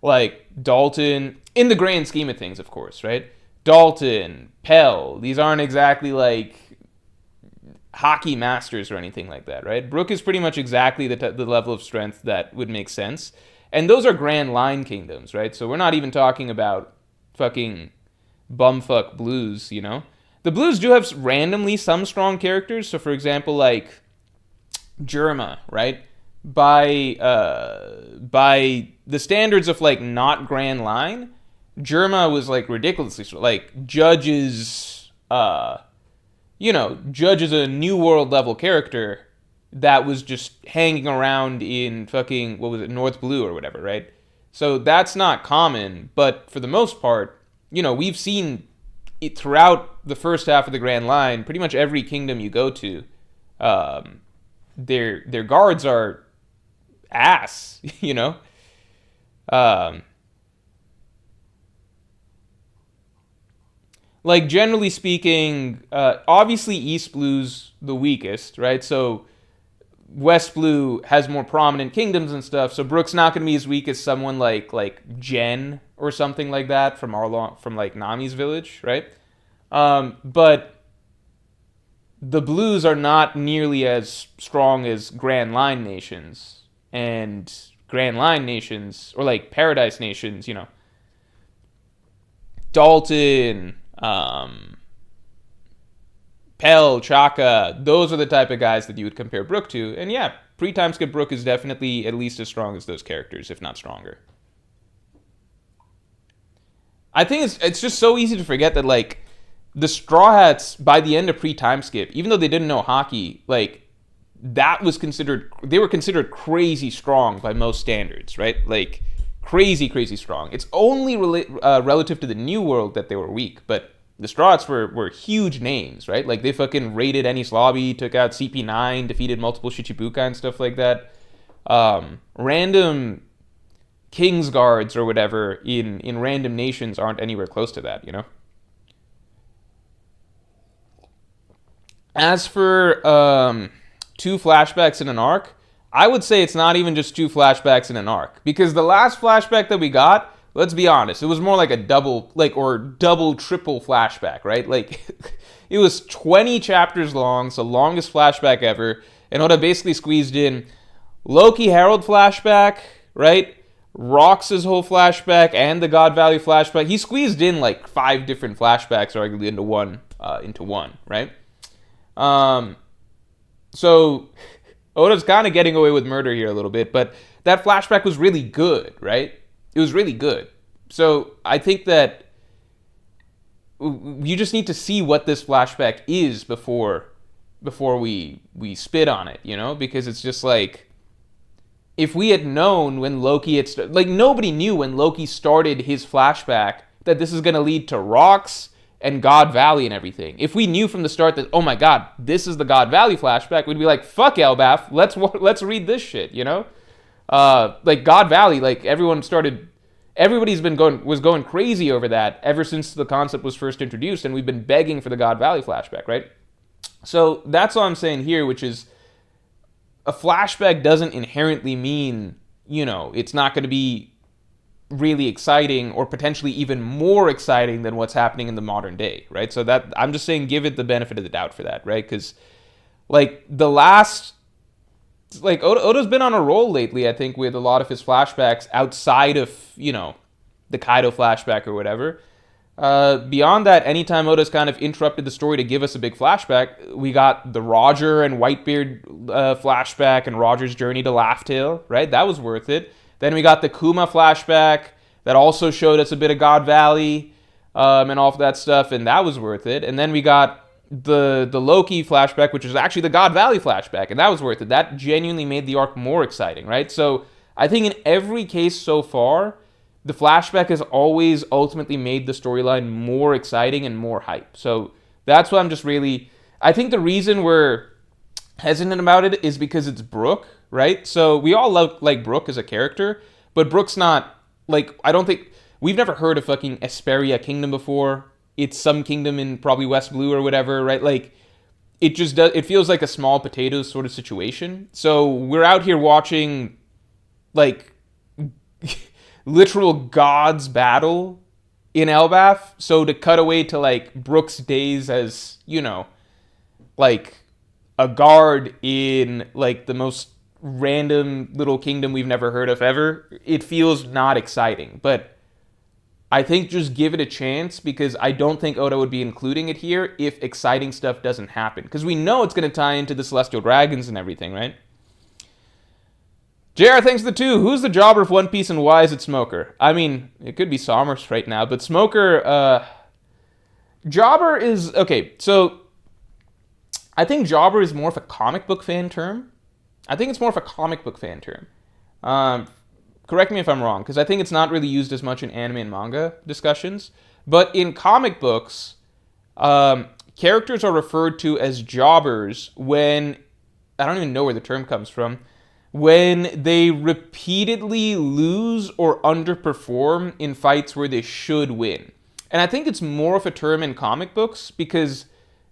Like, Dalton, In the grand scheme of things, of course, right? Dalton, Pell, these aren't exactly like hockey masters or anything like that, right? Brook is pretty much exactly the level of strength that would make sense. And those are grand line kingdoms, right? So we're not even talking about fucking bumfuck blues, you know? The blues do have randomly some strong characters. So for example, like Germa, right? By the standards of like not grand line, Germa was like ridiculously like Judge's Judge is a New World level character that was just hanging around in fucking, what was it, North Blue or whatever, right? So that's not common, but for the most part, we've seen it throughout the first half of the Grand Line. Pretty much every kingdom you go to, their guards are ass, like generally speaking, obviously East Blue's the weakest, right? So West Blue has more prominent kingdoms and stuff. So Brook's not going to be as weak as someone like Jen or something like that from like Nami's village, right? But the Blues are not nearly as strong as Grand Line nations, and Grand Line nations or like Paradise nations, Dalton, Pell, Chaka, those are the type of guys that you would compare Brook to. And yeah, pre-time skip Brook is definitely at least as strong as those characters, if not stronger. I think it's just so easy to forget that, like, the Straw Hats, by the end of pre-time skip, even though they didn't know hockey, like, they were considered crazy strong by most standards, right? Like, crazy, crazy strong. It's only relative to the New World that they were weak, but the Straw Hats were huge names, right? Like, they fucking raided Enies Lobby, took out CP9, defeated multiple Shichibukai and stuff like that. Random King's Guards or whatever in random nations aren't anywhere close to that, As for 2 flashbacks in an arc, I would say it's not even just 2 flashbacks in an arc. Because the last flashback that we got, let's be honest, it was more like a double triple flashback, right? Like, it was 20 chapters long, it's the longest flashback ever. And Oda basically squeezed in Loki Herald flashback, right? Rox's whole flashback and the God Valley flashback. He squeezed in like 5 different flashbacks arguably into one, right? So Oda's kind of getting away with murder here a little bit, but that flashback was really good, right? It was really good. So I think that you just need to see what this flashback is before we spit on it, Because it's just like, if we had known when Loki had nobody knew when Loki started his flashback that this is going to lead to Rox and God Valley and everything. If we knew from the start that, oh my god, this is the God Valley flashback, we'd be like, fuck Elbaf, let's read this shit, Like God Valley, like everybody's was going crazy over that ever since the concept was first introduced, and we've been begging for the God Valley flashback, right? So that's all I'm saying here, which is a flashback doesn't inherently mean, it's not going to be really exciting or potentially even more exciting than what's happening in the modern day, right? So that I'm just saying, give it the benefit of the doubt for that, right? Because like Oda's been on a roll lately, I think, with a lot of his flashbacks outside of the Kaido flashback or whatever. Beyond that, anytime Oda's kind of interrupted the story to give us a big flashback, we got the Roger and Whitebeard flashback and Roger's journey to Laughtail, right? That was worth it. Then we got the Kuma flashback that also showed us a bit of God Valley and all of that stuff, and that was worth it. And then we got the Loki flashback, which was actually the God Valley flashback, and that was worth it. That genuinely made the arc more exciting, right? So I think in every case so far, the flashback has always ultimately made the storyline more exciting and more hype. So that's what I'm just really... I think the reason we're hesitant about it is because it's Brook, right? So we all like Brook as a character, but Brook's not... Like, I don't think... We've never heard of fucking Esperia Kingdom before. It's some kingdom in probably West Blue or whatever, right? Like, it just does... It feels like a small potatoes sort of situation. So we're out here watching, like... literal gods battle in Elbaf. So to cut away to like Brook's days as, like a guard in like the most random little kingdom we've never heard of ever, it feels not exciting. But I think just give it a chance, because I don't think Oda would be including it here if exciting stuff doesn't happen. Because we know it's going to tie into the Celestial Dragons and everything, right? JR, thanks for the 2. Who's the jobber of One Piece and why is it Smoker? I mean, it could be Somers right now, but Smoker, jobber is, okay, so I think jobber is more of a comic book fan term. Correct me if I'm wrong, because I think it's not really used as much in anime and manga discussions. But in comic books, characters are referred to as jobbers when, I don't even know where the term comes from, when they repeatedly lose or underperform in fights where they should win. And I think it's more of a term in comic books, because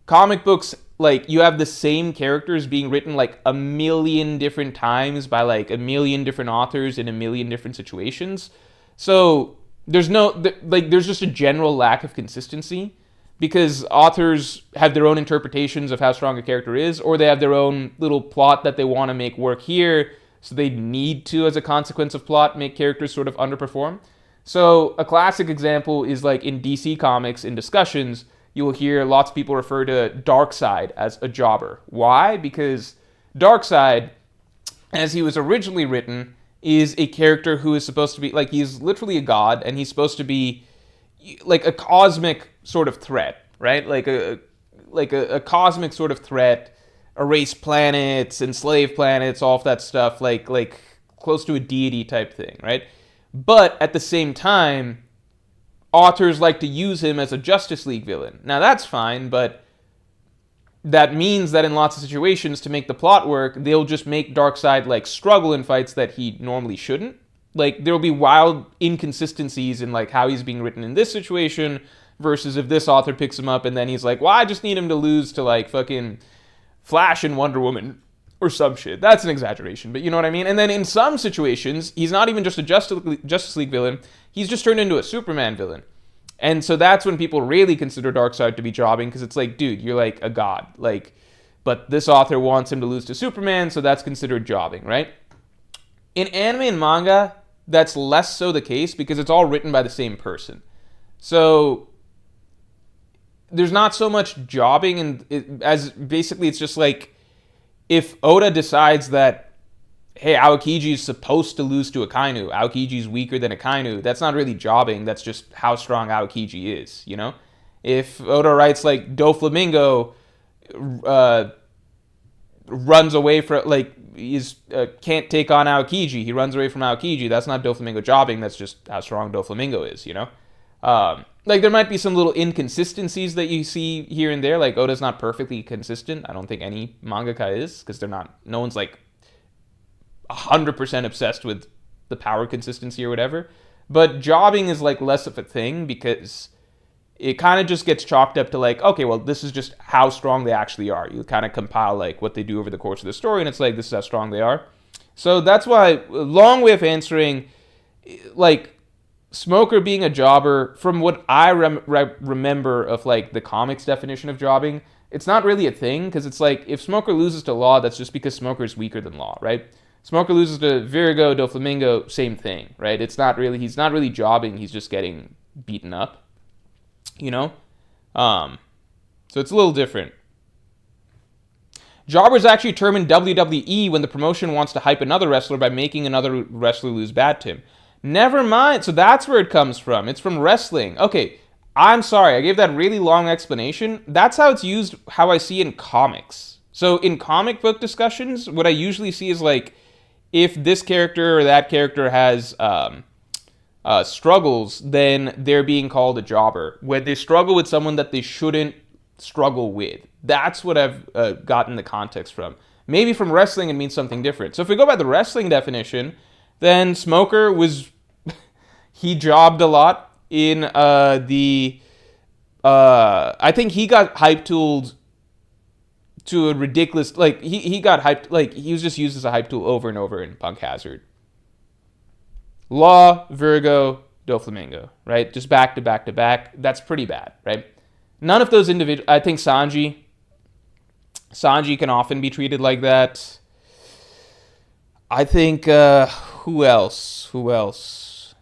comic books, like, you have the same characters being written like a million different times by like a million different authors in a million different situations. So there's just a general lack of consistency, because authors have their own interpretations of how strong a character is, or they have their own little plot that they want to make work here, so they need to, as a consequence of plot, make characters sort of underperform. So a classic example is like in DC Comics, in discussions, you will hear lots of people refer to Darkseid as a jobber. Why? Because Darkseid, as he was originally written, is a character who is supposed to be, like, he's literally a god, and he's supposed to be like a cosmic sort of threat, right? Like a cosmic sort of threat, erase planets, enslave planets, all of that stuff, like close to a deity type thing, right? But at the same time, authors like to use him as a Justice League villain. Now that's fine, but that means that in lots of situations, to make the plot work, they'll just make Darkseid like struggle in fights that he normally shouldn't. Like, there'll be wild inconsistencies in like how he's being written in this situation versus if this author picks him up and then he's like, well, I just need him to lose to like fucking Flash and Wonder Woman or some shit. That's an exaggeration, but you know what I mean? And then in some situations, he's not even just a Justice League villain, he's just turned into a Superman villain. And so that's when people really consider Darkseid to be jobbing, because it's like, dude, you're like a god. Like, but this author wants him to lose to Superman, so that's considered jobbing, right? In anime and manga, that's less so the case, because it's all written by the same person. So there's not so much jobbing, and as basically it's just like, if Oda decides that, hey, Aokiji is supposed to lose to Akainu, Aokiji is weaker than Akainu, that's not really jobbing, that's just how strong Aokiji is, you know? If Oda writes like Doflamingo runs away from, like, can't take on Aokiji, he runs away from Aokiji, that's not Doflamingo jobbing, that's just how strong Doflamingo is, you know? Like, there might be some little inconsistencies that you see here and there, like Oda's not perfectly consistent. I don't think any mangaka is, because no one's like 100% obsessed with the power consistency or whatever. But jobbing is like less of a thing, because it kind of just gets chalked up to like, okay, well, this is just how strong they actually are. You kind of compile like what they do over the course of the story, and it's like, this is how strong they are. So that's why, long way of answering, like, Smoker being a jobber, from what I remember of like the comics definition of jobbing, it's not really a thing, because it's like, if Smoker loses to Law, that's just because Smoker is weaker than Law, right? Smoker loses to Virgo, Doflamingo, same thing, right? He's not really jobbing, he's just getting beaten up, you know? So it's a little different. Jobber is actually a term in WWE when the promotion wants to hype another wrestler by making another wrestler lose bad to him. Never mind. So that's where it comes from. It's from wrestling. Okay, I'm sorry. I gave that really long explanation. That's how it's used, how I see in comics. So in comic book discussions, what I usually see is like, if this character or that character has struggles, then they're being called a jobber. When they struggle with someone that they shouldn't struggle with. That's what I've gotten the context from. Maybe from wrestling it means something different. So if we go by the wrestling definition, then Smoker he jobbed a lot in I think he got hype tooled to a ridiculous, like, he got hyped, like, he was just used as a hype tool over and over in Punk Hazard. Law, Virgo, Doflamingo, right? Just back to back to back. That's pretty bad, right? None of those individuals. I think Sanji can often be treated like that. I think who else?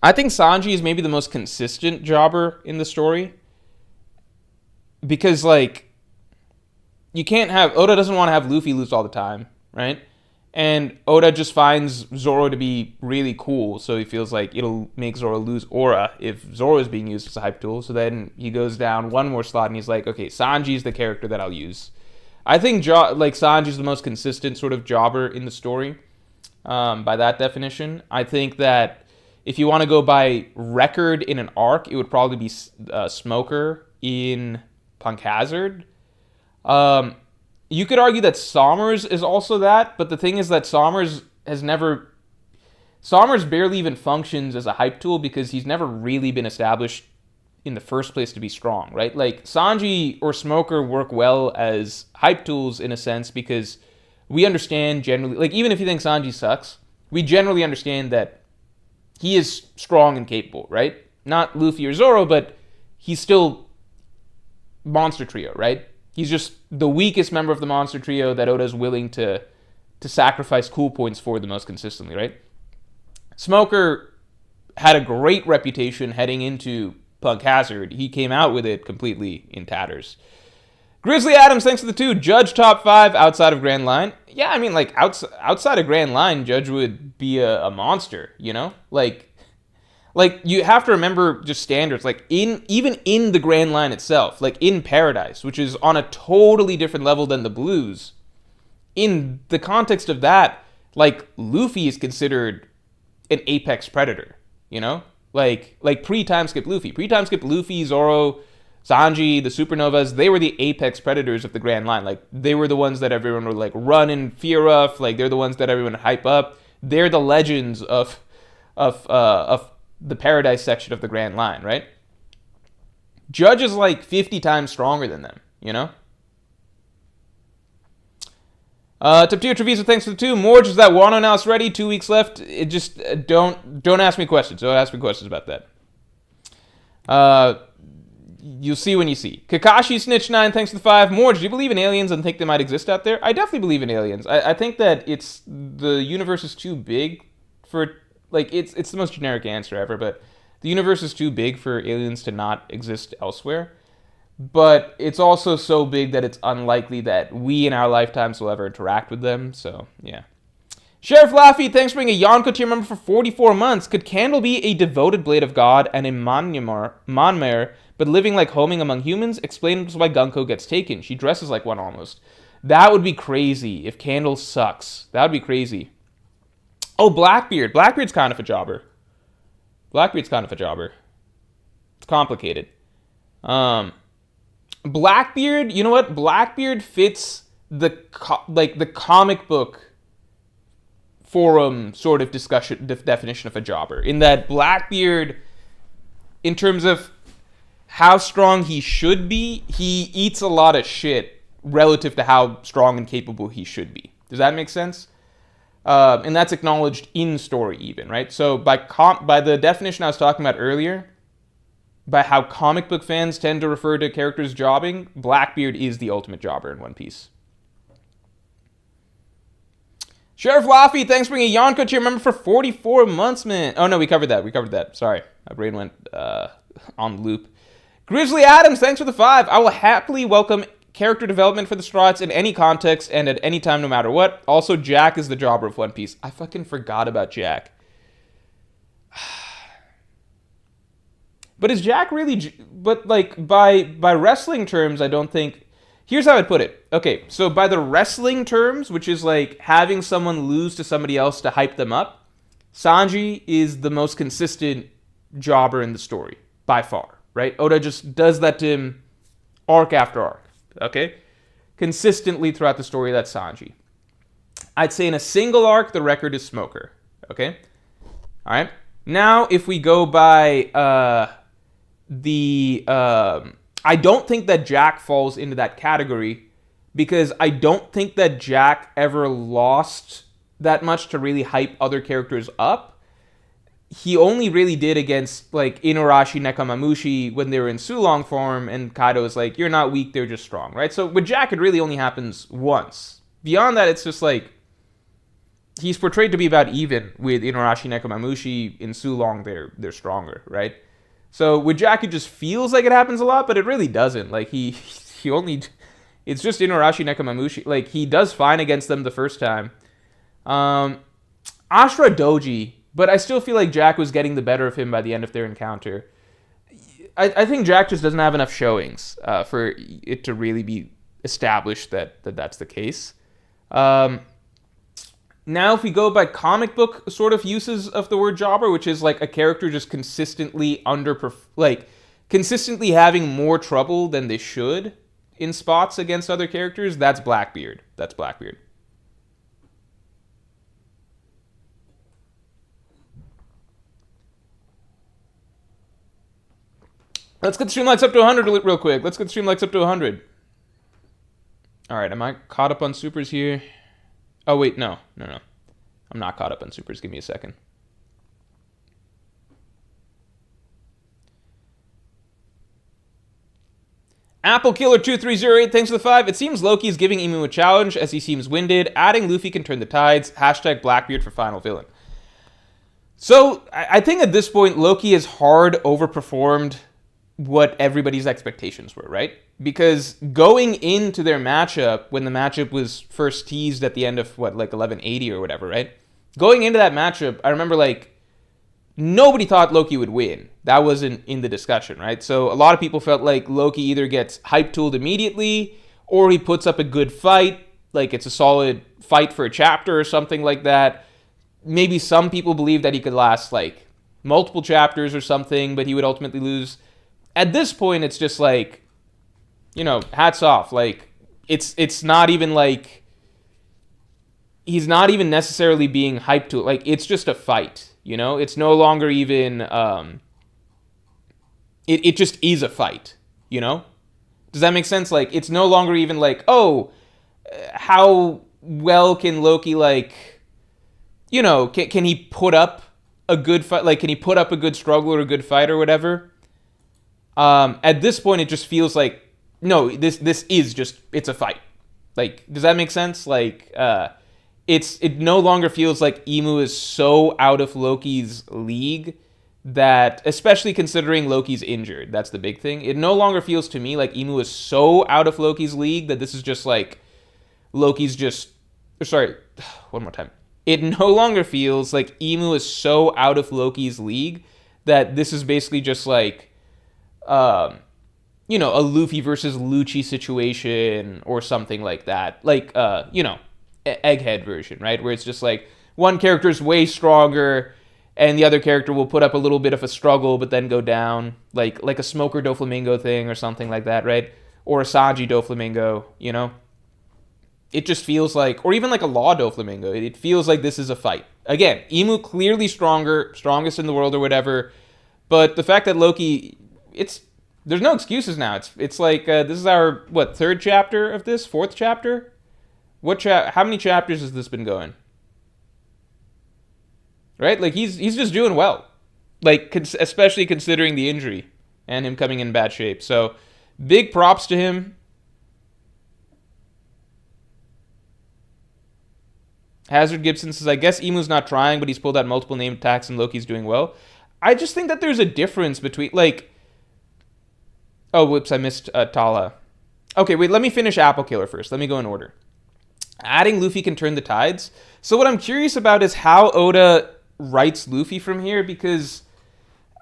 I think Sanji is maybe the most consistent jobber in the story because like you can't have Oda doesn't want to have Luffy lose all the time, right? And Oda just finds Zoro to be really cool, so he feels like it'll make Zoro lose aura if Zoro is being used as a hype tool. So then he goes down one more slot and he's like, okay, Sanji's the character that I'll use. I think Sanji's the most consistent sort of jobber in the story by that definition. I think that if you want to go by record in an arc, it would probably be Smoker in Punk Hazard. You could argue that Sommers is also that, but the thing is that Sommers barely even functions as a hype tool because he's never really been established in the first place to be strong, right? Like Sanji or Smoker work well as hype tools in a sense because we understand generally, like even if you think Sanji sucks, we generally understand that he is strong and capable, right? Not Luffy or Zoro, but he's still Monster Trio, right? He's just the weakest member of the Monster Trio that Oda's willing to sacrifice cool points for the most consistently, right? Smoker had a great reputation heading into Punk Hazard. He came out with it completely in tatters. Grizzly Adams, thanks for the 2. Judge top 5 outside of Grand Line. Yeah, I mean, like, outside of Grand Line, Judge would be a monster, you know? Like you have to remember just standards, like even in the Grand Line itself, like in Paradise, which is on a totally different level than the Blues. In the context of that, like Luffy is considered an apex predator, you know? Like pre-time skip Luffy. Pre-time skip Luffy, Zoro, Sanji, the Supernovas, they were the apex predators of the Grand Line. Like they were the ones that everyone would like run in fear of, like they're the ones that everyone would hype up. They're the legends of the Paradise section of the Grand Line, right? Judge is like 50 times stronger than them, you know? Top tier Treviso, thanks for the 2. Morge, is that Wano now it's ready? 2 weeks left. It just don't ask me questions. Don't ask me questions about that. You'll see when you see. Kakashi Snitch 9, thanks for the 5. Morge, do you believe in aliens and think they might exist out there? I definitely believe in aliens. I think that the universe is too big for, like, it's the most generic answer ever, but the universe is too big for aliens to not exist elsewhere. But it's also so big that it's unlikely that we in our lifetimes will ever interact with them, so yeah. Sheriff Laffy, thanks for being a Yonko tier member for 44 months. Could Candle be a devoted blade of God and a Monmare, but living like homing among humans? Explains why Gunko gets taken. She dresses like one almost. That would be crazy if Candle sucks. That would be crazy. Oh, Blackbeard. Blackbeard's kind of a jobber. It's complicated. Blackbeard, you know what? Blackbeard fits the comic book forum sort of definition of a jobber. In that Blackbeard, in terms of how strong he should be, he eats a lot of shit relative to how strong and capable he should be. Does that make sense? And that's acknowledged in story even, right? So by the definition I was talking about earlier, by how comic book fans tend to refer to characters jobbing, Blackbeard is the ultimate jobber in One Piece. Sheriff Laffy, thanks for being a Yonko tier member for 44 months, man. Oh, no, we covered that. Sorry. My brain went on loop. Grizzly Adams, thanks for the 5. I will happily welcome character development for the Strats in any context and at any time, no matter what. Also, Jack is the jobber of One Piece. I fucking forgot about Jack. But is Jack really... But, like, by wrestling terms, I don't think... Here's how I'd put it. Okay, so by the wrestling terms, which is, like, having someone lose to somebody else to hype them up, Sanji is the most consistent jobber in the story, by far, right? Oda just does that to him arc after arc, okay? Consistently throughout the story, that's Sanji. I'd say in a single arc, the record is Smoker, okay? All right? Now, if we go by... I don't think that Jack falls into that category because I don't think that Jack ever lost that much to really hype other characters up. He only really did against like Inuarashi, Nekamamushi when they were in Sulong form, and Kaido was like, you're not weak, they're just strong, right? So with Jack, it really only happens once. Beyond that, it's just like, he's portrayed to be about even with Inuarashi, Nekamamushi. In Sulong, they're stronger, right? So with Jack, it just feels like it happens a lot, but it really doesn't. Like, he only... It's just Inuarashi, Nekamamushi. Like, he does fine against them the first time. Ashura Doji, but I still feel like Jack was getting the better of him by the end of their encounter. I think Jack just doesn't have enough showings for it to really be established that that's the case. Now, if we go by comic book sort of uses of the word jobber, which is like a character just consistently consistently having more trouble than they should in spots against other characters, that's Blackbeard. That's Blackbeard. Let's get Streamlights up to 100 real quick. Let's get Streamlights up to 100. All right, am I caught up on supers here? Oh, wait, no. I'm not caught up on supers. Give me a second. Apple Killer 2308, thanks for the 5. It seems Loki is giving Emu a challenge as he seems winded. Adding Luffy can turn the tides. Hashtag Blackbeard for final villain. So, I think at this point, Loki has hard overperformed what everybody's expectations were, right? Because going into their matchup, when the matchup was first teased at the end of, 1180 or whatever, right? Going into that matchup, I remember, nobody thought Loki would win. That wasn't in the discussion, right? So a lot of people felt like Loki either gets hype-tooled immediately, or he puts up a good fight, like it's a solid fight for a chapter or something like that. Maybe some people believe that he could last, multiple chapters or something, but he would ultimately lose. At this point, it's just hats off. It's not even he's not even necessarily being hyped to it. It's just a fight, It's no longer even, it just is a fight, Does that make sense? It's no longer even how well can Loki, can he put up a good fight? Can he put up a good struggle or a good fight or whatever? At this point, it just feels like, no, this is just, it's a fight. Does that make sense? It no longer feels like Emu is so out of Loki's league that, especially considering Loki's injured, that's the big thing. It no longer feels to me like Emu is so out of Loki's league that this is just Loki's just, sorry, one more time. It no longer feels like Emu is so out of Loki's league that this is basically just a Luffy versus Lucci situation or something like that. Egghead version, right? Where it's just one character is way stronger and the other character will put up a little bit of a struggle but then go down. Like a Smoker Doflamingo thing or something like that, right? Or a Sanji Doflamingo, It just feels or even a Law Doflamingo. It feels like this is a fight. Again, Emu clearly strongest in the world or whatever, but the fact that Loki, there's no excuses now. It's this is our, third chapter of this? Fourth chapter? How many chapters has this been going? Right? He's just doing well. Especially considering the injury and him coming in bad shape. So, big props to him. Hazard Gibson says, I guess Emu's not trying, but he's pulled out multiple name attacks and Loki's doing well. I just think that there's a difference between, oh, whoops, I missed Tala. Okay, wait, let me finish Apple Killer first. Let me go in order. Adding Luffy can turn the tides. So what I'm curious about is how Oda writes Luffy from here, because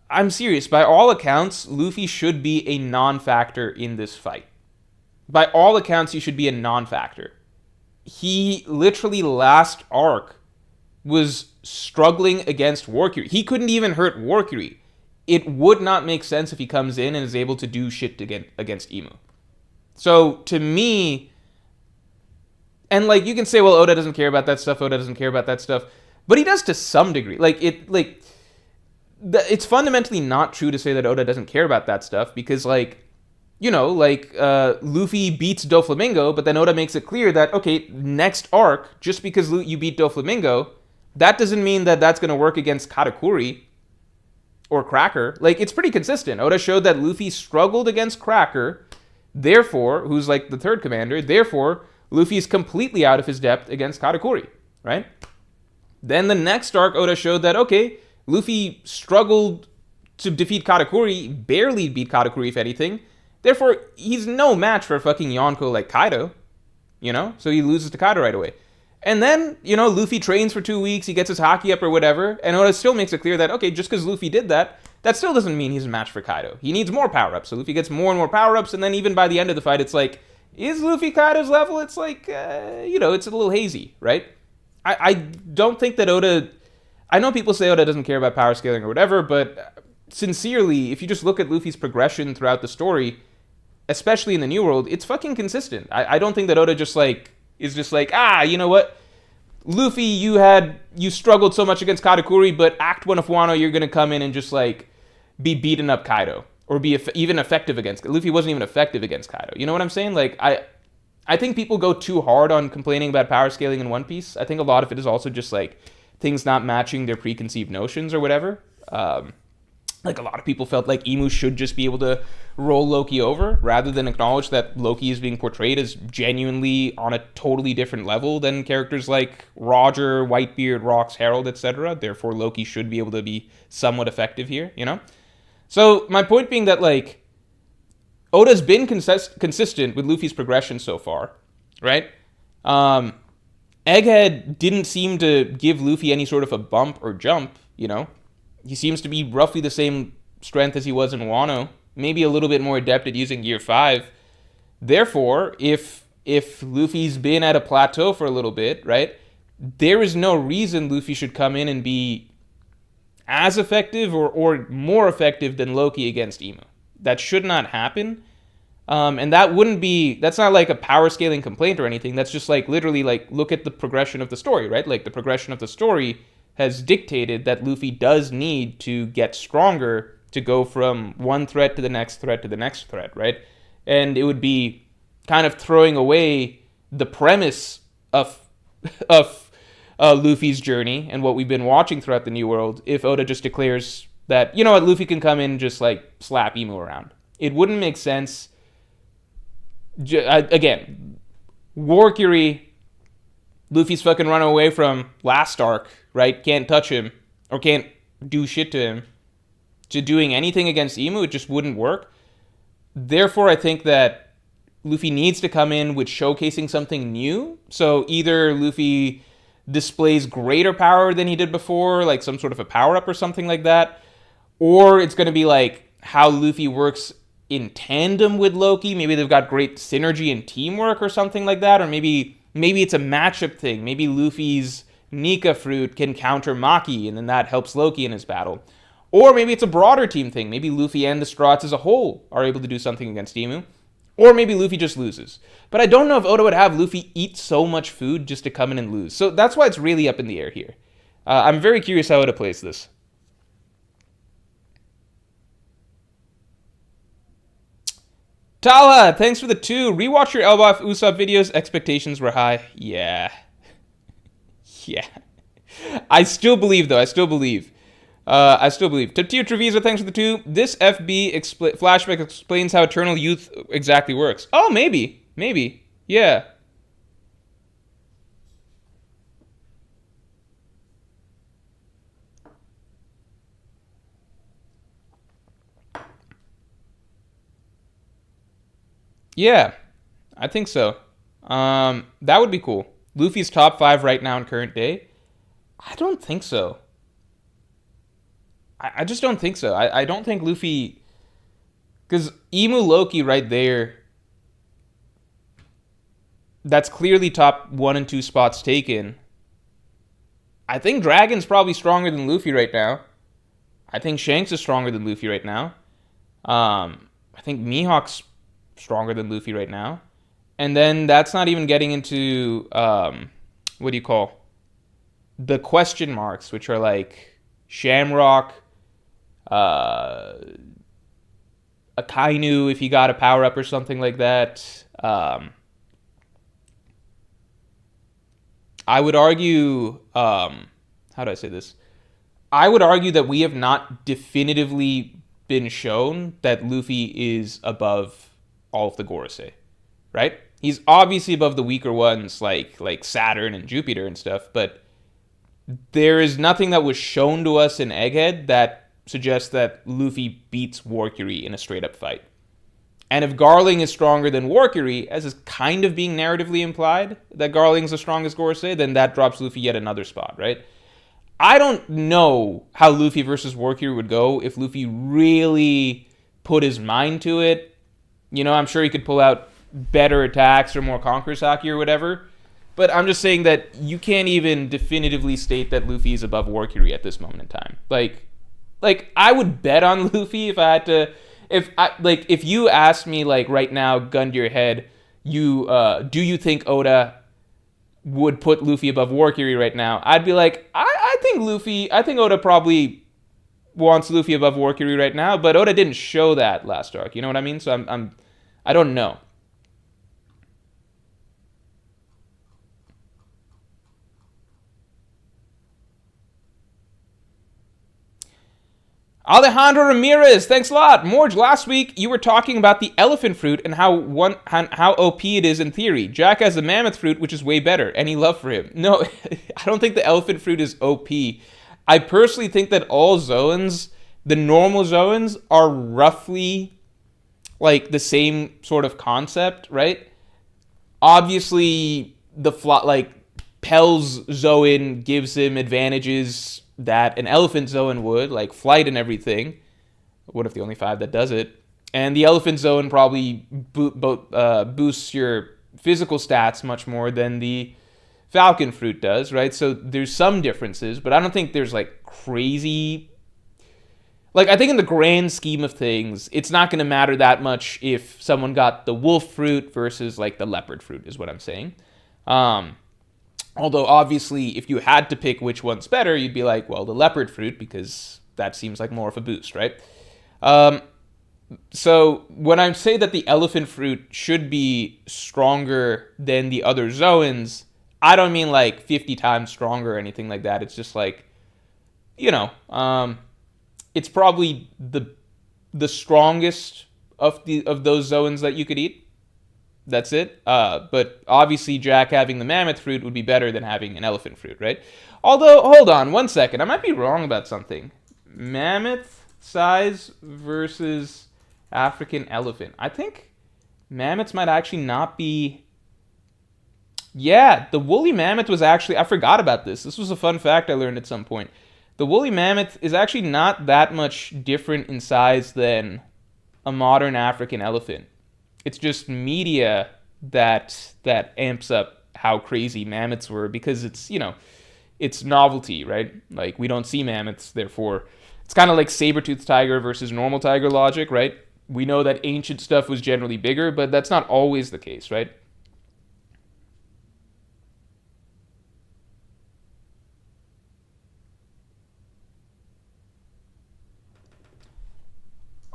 I'm serious. By all accounts, Luffy should be a non-factor in this fight. By all accounts, he should be a non-factor. He literally last arc was struggling against Warcury. He couldn't even hurt Warcury. It would not make sense if he comes in and is able to do shit against Emu. So, to me, and you can say, well, Oda doesn't care about that stuff, but he does to some degree. It's fundamentally not true to say that Oda doesn't care about that stuff, because, like Luffy beats Doflamingo, but then Oda makes it clear that, okay, next arc, just because you beat Doflamingo, that doesn't mean that that's going to work against Katakuri or Cracker. Like, it's pretty consistent. Oda showed that Luffy struggled against Cracker, therefore, who's like the third commander, therefore, Luffy's completely out of his depth against Katakuri, right? Then the next arc, Oda showed that, okay, Luffy struggled to defeat Katakuri, barely beat Katakuri, if anything. Therefore, he's no match for fucking Yonko like Kaido, So he loses to Kaido right away. And then, Luffy trains for 2 weeks, he gets his hockey up or whatever, and Oda still makes it clear that, okay, just because Luffy did that, that still doesn't mean he's a match for Kaido. He needs more power-ups. So Luffy gets more and more power-ups, and then even by the end of the fight, it's like, is Luffy Kaido's level? It's like, it's a little hazy, right? I don't think that Oda... I know people say Oda doesn't care about power scaling or whatever, but sincerely, if you just look at Luffy's progression throughout the story, especially in the New World, it's fucking consistent. I don't think that Oda just is just like, you know what? Luffy, you struggled so much against Katakuri, but Act 1 of Wano, you're going to come in and just be beating up Kaido. Or be even effective against... Luffy wasn't even effective against Kaido. You know what I'm saying? I think people go too hard on complaining about power scaling in One Piece. I think a lot of it is also just things not matching their preconceived notions or whatever. A lot of people felt like Imu should just be able to roll Loki over rather than acknowledge that Loki is being portrayed as genuinely on a totally different level than characters like Roger, Whitebeard, Rocks, Herald, etc. Therefore, Loki should be able to be somewhat effective here, So my point being that Oda's been consistent with Luffy's progression so far, right? Egghead didn't seem to give Luffy any sort of a bump or jump, He seems to be roughly the same strength as he was in Wano, maybe a little bit more adept at using Gear 5. Therefore, if Luffy's been at a plateau for a little bit, right, there is no reason Luffy should come in and be as effective or more effective than Loki against Imu. That should not happen. And that's not like a power scaling complaint or anything. That's just literally look at the progression of the story, right? The progression of the story has dictated that Luffy does need to get stronger to go from one threat to the next threat to the next threat, right? And it would be kind of throwing away the premise of Luffy's journey and what we've been watching throughout the New World if Oda just declares that, Luffy can come in and just slap Imu around. It wouldn't make sense. Again, War Curie, Luffy's fucking run away from last arc, right? Can't touch him or can't do shit to him. To doing anything against Imu, it just wouldn't work. Therefore, I think that Luffy needs to come in with showcasing something new. So either Luffy displays greater power than he did before, some sort of a power-up or something like that, or it's going to be how Luffy works in tandem with Loki. Maybe they've got great synergy and teamwork or something like that, or maybe it's a matchup thing. Maybe Luffy's Nika fruit can counter Maki, and then that helps Loki in his battle. Or maybe it's a broader team thing. Maybe Luffy and the Straughts as a whole are able to do something against Imu. Or maybe Luffy just loses. But I don't know if Oda would have Luffy eat so much food just to come in and lose. So that's why it's really up in the air here. I'm very curious how Oda plays this. Talha, thanks for the 2. Rewatch your Elbaf Usopp videos. Expectations were high. Yeah. Yeah. I still believe, though. I still believe. Tatir Treviso, thanks for the 2. This FB flashback explains how Eternal Youth exactly works. Oh, maybe. Maybe. Yeah. Yeah, I think so. That would be cool. Luffy's top 5 right now in current day? I don't think so. I just don't think so. I don't think Luffy... Because Imu Loki right there, that's clearly top 1 and 2 spots taken. I think Dragon's probably stronger than Luffy right now. I think Shanks is stronger than Luffy right now. I think Mihawk's stronger than Luffy right now. And then that's not even getting into, what do you call? The question marks, which are Shamrock, a Kainu if he got a power up or something like that. I would argue, how do I say this? I would argue that we have not definitively been shown that Luffy is above all of the Gorosei, right? He's obviously above the weaker ones like Saturn and Jupiter and stuff, but there is nothing that was shown to us in Egghead that suggests that Luffy beats Warcury in a straight-up fight. And if Garling is stronger than Warcury, as is kind of being narratively implied, that Garling's the strongest Gorosei, then that drops Luffy yet another spot, right? I don't know how Luffy versus Warcury would go if Luffy really put his mind to it. You know, I'm sure he could pull out better attacks or more Conqueror's Haki or whatever. But I'm just saying that you can't even definitively state that Luffy is above Warcury at this moment in time. Like I would bet on Luffy if I had to. If you asked me like right now, gun to your head, do you think Oda would put Luffy above Warcury right now? I'd be like, I think Oda probably wants Luffy above Warcury right now, but Oda didn't show that last arc. You know what I mean? So I don't know. Alejandro Ramirez, thanks a lot. Morge, last week you were talking about the elephant fruit and how OP it is in theory. Jack has the mammoth fruit, which is way better. Any love for him? No, I don't think the elephant fruit is OP. I personally think that all Zoans, the normal Zoans, are roughly like the same sort of concept, right? Obviously, Pell's Zoan gives him advantages that an elephant Zoan would, like flight and everything. What if the only 5 that does it? And the elephant Zoan probably boosts your physical stats much more than the falcon fruit does, right? So there's some differences, but I don't think there's like crazy. Like, I think in the grand scheme of things, it's not going to matter that much if someone got the wolf fruit versus like the leopard fruit, is what I'm saying. Although, obviously, if you had to pick which one's better, you'd be like, well, the leopard fruit, because that seems like more of a boost, right? So when I say that the elephant fruit should be stronger than the other Zoans, I don't mean like 50 times stronger or anything like that. It's just like, you know, it's probably the strongest of those Zoans that you could eat. That's it. But obviously Jack having the mammoth fruit would be better than having an elephant fruit, right? Although, hold on 1 second. I might be wrong about something. Mammoth size versus African elephant. I think mammoths might actually not be. Yeah, the woolly mammoth was actually. I forgot about this. This was a fun fact I learned at some point. The woolly mammoth is actually not that much different in size than a modern African elephant. It's just media that amps up how crazy mammoths were because it's, you know, it's novelty, right? Like, we don't see mammoths, therefore it's kind of like saber-toothed tiger versus normal tiger logic, right? We know that ancient stuff was generally bigger, but that's not always the case, right?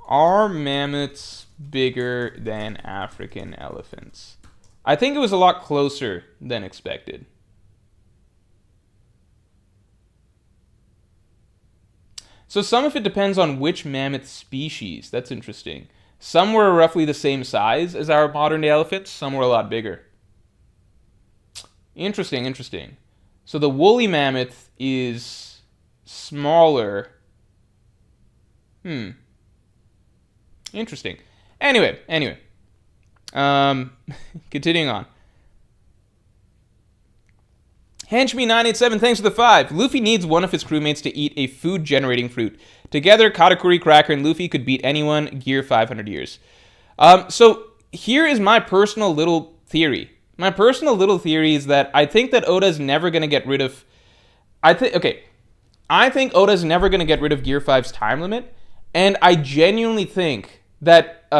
Are mammoths bigger than African elephants? I think it was a lot closer than expected. So some of it depends on which mammoth species. That's interesting. Some were roughly the same size as our modern day elephants. Some were a lot bigger. Interesting. So the woolly mammoth is smaller. Interesting. Anyway. Continuing on. Henchme987, thanks for the 5. Luffy needs one of his crewmates to eat a food-generating fruit. Together, Katakuri, Cracker, and Luffy could beat anyone gear 500 years. So here is my personal little theory. My personal little theory is that I think that Oda's never going to get rid of... I think Oda's never going to get rid of Gear 5's time limit, and I genuinely think that,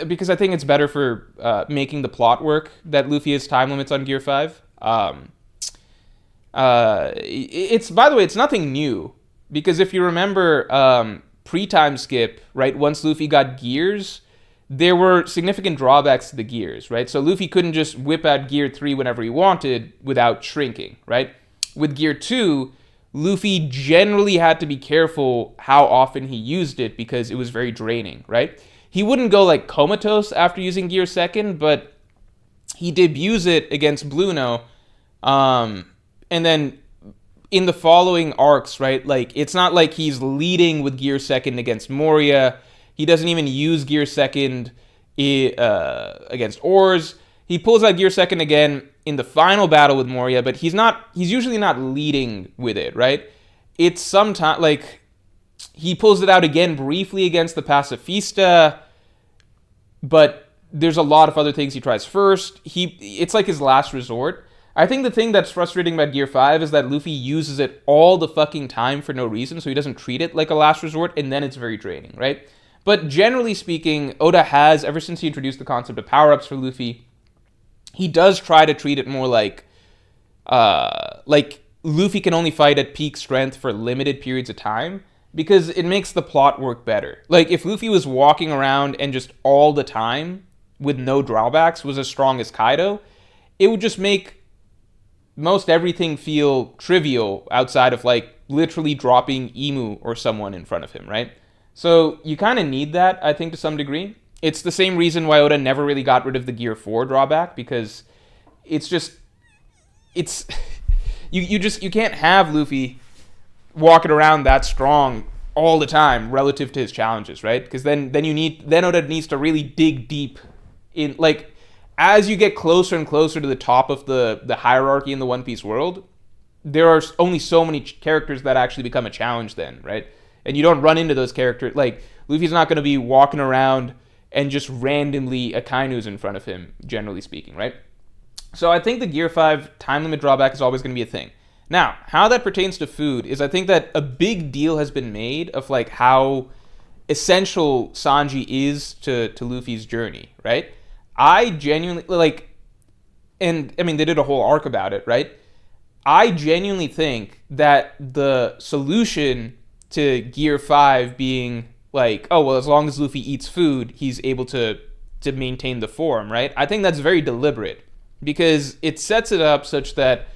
because I think it's better for making the plot work, that Luffy has time limits on Gear 5. It's, by the way, it's nothing new, because if you remember pre-time skip, right, once Luffy got gears, there were significant drawbacks to the gears, right? So Luffy couldn't just whip out Gear 3 whenever he wanted without shrinking, right? With Gear 2, Luffy generally had to be careful how often he used it because it was very draining, right? He wouldn't go like comatose after using Gear 2nd, but he did use it against Bluno. And then in the following arcs, right, like it's not like he's leading with Gear 2nd against Moria. He doesn't even use Gear 2nd against Oars. He pulls out Gear 2nd again in the final battle with Moria, but he's usually not leading with it, right? It's sometimes like he pulls it out again briefly against the Pacifista, but there's a lot of other things he tries first. It's like his last resort. I think the thing that's frustrating about Gear 5 is that Luffy uses it all the fucking time for no reason, so he doesn't treat it like a last resort, and then it's very draining, right? But generally speaking, Oda has, ever since he introduced the concept of power-ups for Luffy, he does try to treat it more like Luffy can only fight at peak strength for limited periods of time, because it makes the plot work better. Like, if Luffy was walking around and just all the time, with no drawbacks, was as strong as Kaido, it would just make most everything feel trivial outside of, like, literally dropping Imu or someone in front of him, right? So you kind of need that, I think, to some degree. It's the same reason why Oda never really got rid of the Gear 4 drawback, because you can't have Luffy walking around that strong all the time relative to his challenges, right? Because then Oda needs to really dig deep in, like, as you get closer and closer to the top of the hierarchy in the One Piece world, there are only so many characters that actually become a challenge then, right? And you don't run into those characters. Like, Luffy's not going to be walking around and just randomly Akainu's in front of him, generally speaking, right? So I think the Gear 5 time limit drawback is always going to be a thing. Now, how that pertains to food is I think that a big deal has been made of, like, how essential Sanji is to Luffy's journey, right? I genuinely, like, and I mean, they did a whole arc about it, right? I genuinely think that the solution to Gear 5 being like, oh, well, as long as Luffy eats food, he's able to maintain the form, right? I think that's very deliberate, because it sets it up such that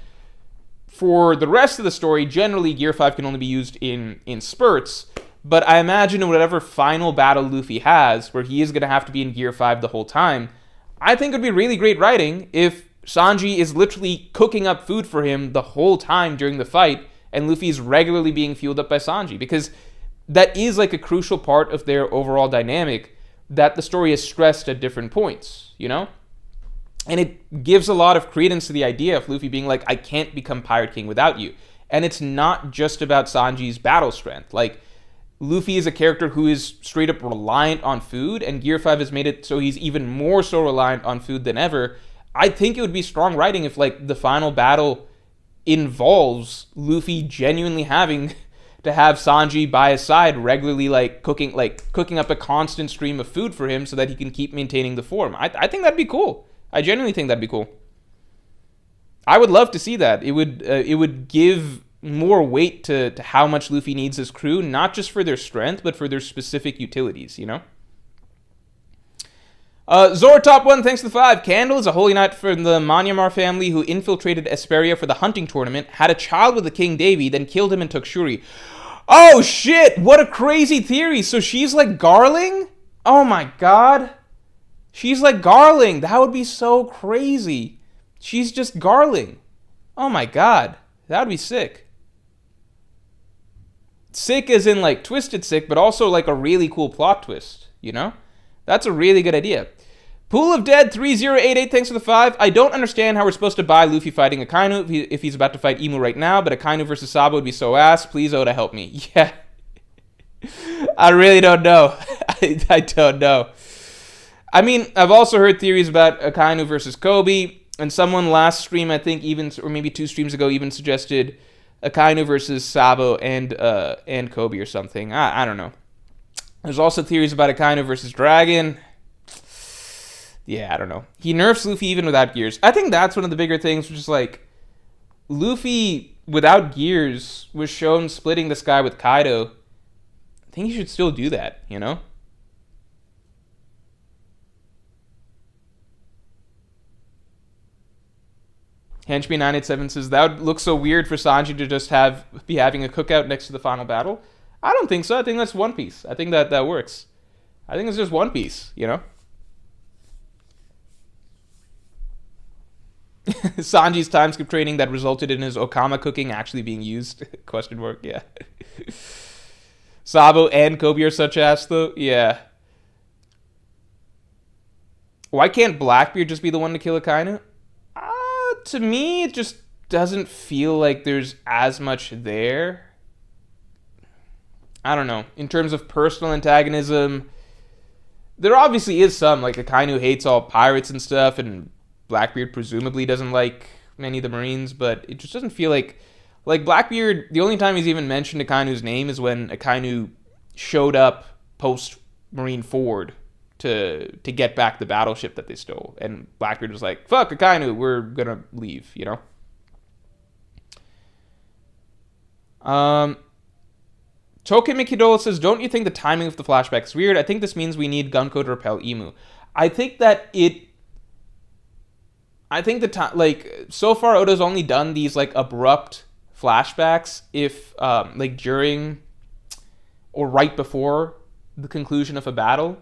for the rest of the story, generally Gear 5 can only be used in spurts, but I imagine in whatever final battle Luffy has, where he is going to have to be in Gear 5 the whole time, I think it would be really great writing if Sanji is literally cooking up food for him the whole time during the fight, and Luffy's regularly being fueled up by Sanji, because that is like a crucial part of their overall dynamic that the story has stressed at different points, you know? And it gives a lot of credence to the idea of Luffy being like, I can't become Pirate King without you. And it's not just about Sanji's battle strength. Like, Luffy is a character who is straight up reliant on food, and Gear 5 has made it so he's even more so reliant on food than ever. I think it would be strong writing if, like, the final battle involves Luffy genuinely having to have Sanji by his side regularly, cooking up a constant stream of food for him so that he can keep maintaining the form. I think that'd be cool. I genuinely think that'd be cool. I would love to see that. It would give more weight to how much Luffy needs his crew, not just for their strength, but for their specific utilities, you know? Zora Top 1, thanks to the 5. Candle is a holy knight from the Manyamar family who infiltrated Esperia for the hunting tournament, had a child with the King Davy, then killed him and took Shuri. Oh, shit! What a crazy theory! So she's like Garling? Oh my god. She's like Garling. That would be so crazy. She's just Garling. Oh my god. That would be sick. Sick as in, like, twisted sick, but also, like, a really cool plot twist, you know? That's a really good idea. Pool of Dead 3088, thanks for the 5. I don't understand how we're supposed to buy Luffy fighting Akainu if he's about to fight Imu right now, but Akainu versus Sabo would be so ass. Please, Oda, help me. Yeah. I really don't know. I don't know. I mean, I've also heard theories about Akainu versus Kobe, and someone last stream, I think, or maybe 2 streams ago, even suggested Akainu versus Sabo and Kobe or something. I don't know. There's also theories about Akainu versus Dragon. Yeah, I don't know. He nerfs Luffy even without gears. I think that's one of the bigger things, which is like, Luffy without gears was shown splitting the sky with Kaido. I think he should still do that, you know? Henchman987 says, that would look so weird for Sanji to just be having a cookout next to the final battle. I don't think so. I think that's One Piece. I think that works. I think it's just One Piece, you know? Sanji's time skip training that resulted in his Okama cooking actually being used? Question mark, yeah. Sabo and Kobe are such ass, though? Yeah. Why can't Blackbeard just be the one to kill Akainu? To me, it just doesn't feel like there's as much there. I don't know. In terms of personal antagonism, there obviously is some. Like, Akainu hates all pirates and stuff, and Blackbeard presumably doesn't like many of the Marines, but it just doesn't feel like Blackbeard, the only time he's even mentioned Akainu's name is when Akainu showed up post Marineford to get back the battleship that they stole, and Blackbeard was like, fuck Akainu, we're gonna leave, you know? Toke Mikidola says, don't you think the timing of the flashback is weird? I think this means we need Gunko to repel Imu. I think so far Oda's only done these like abrupt flashbacks if like during or right before the conclusion of a battle,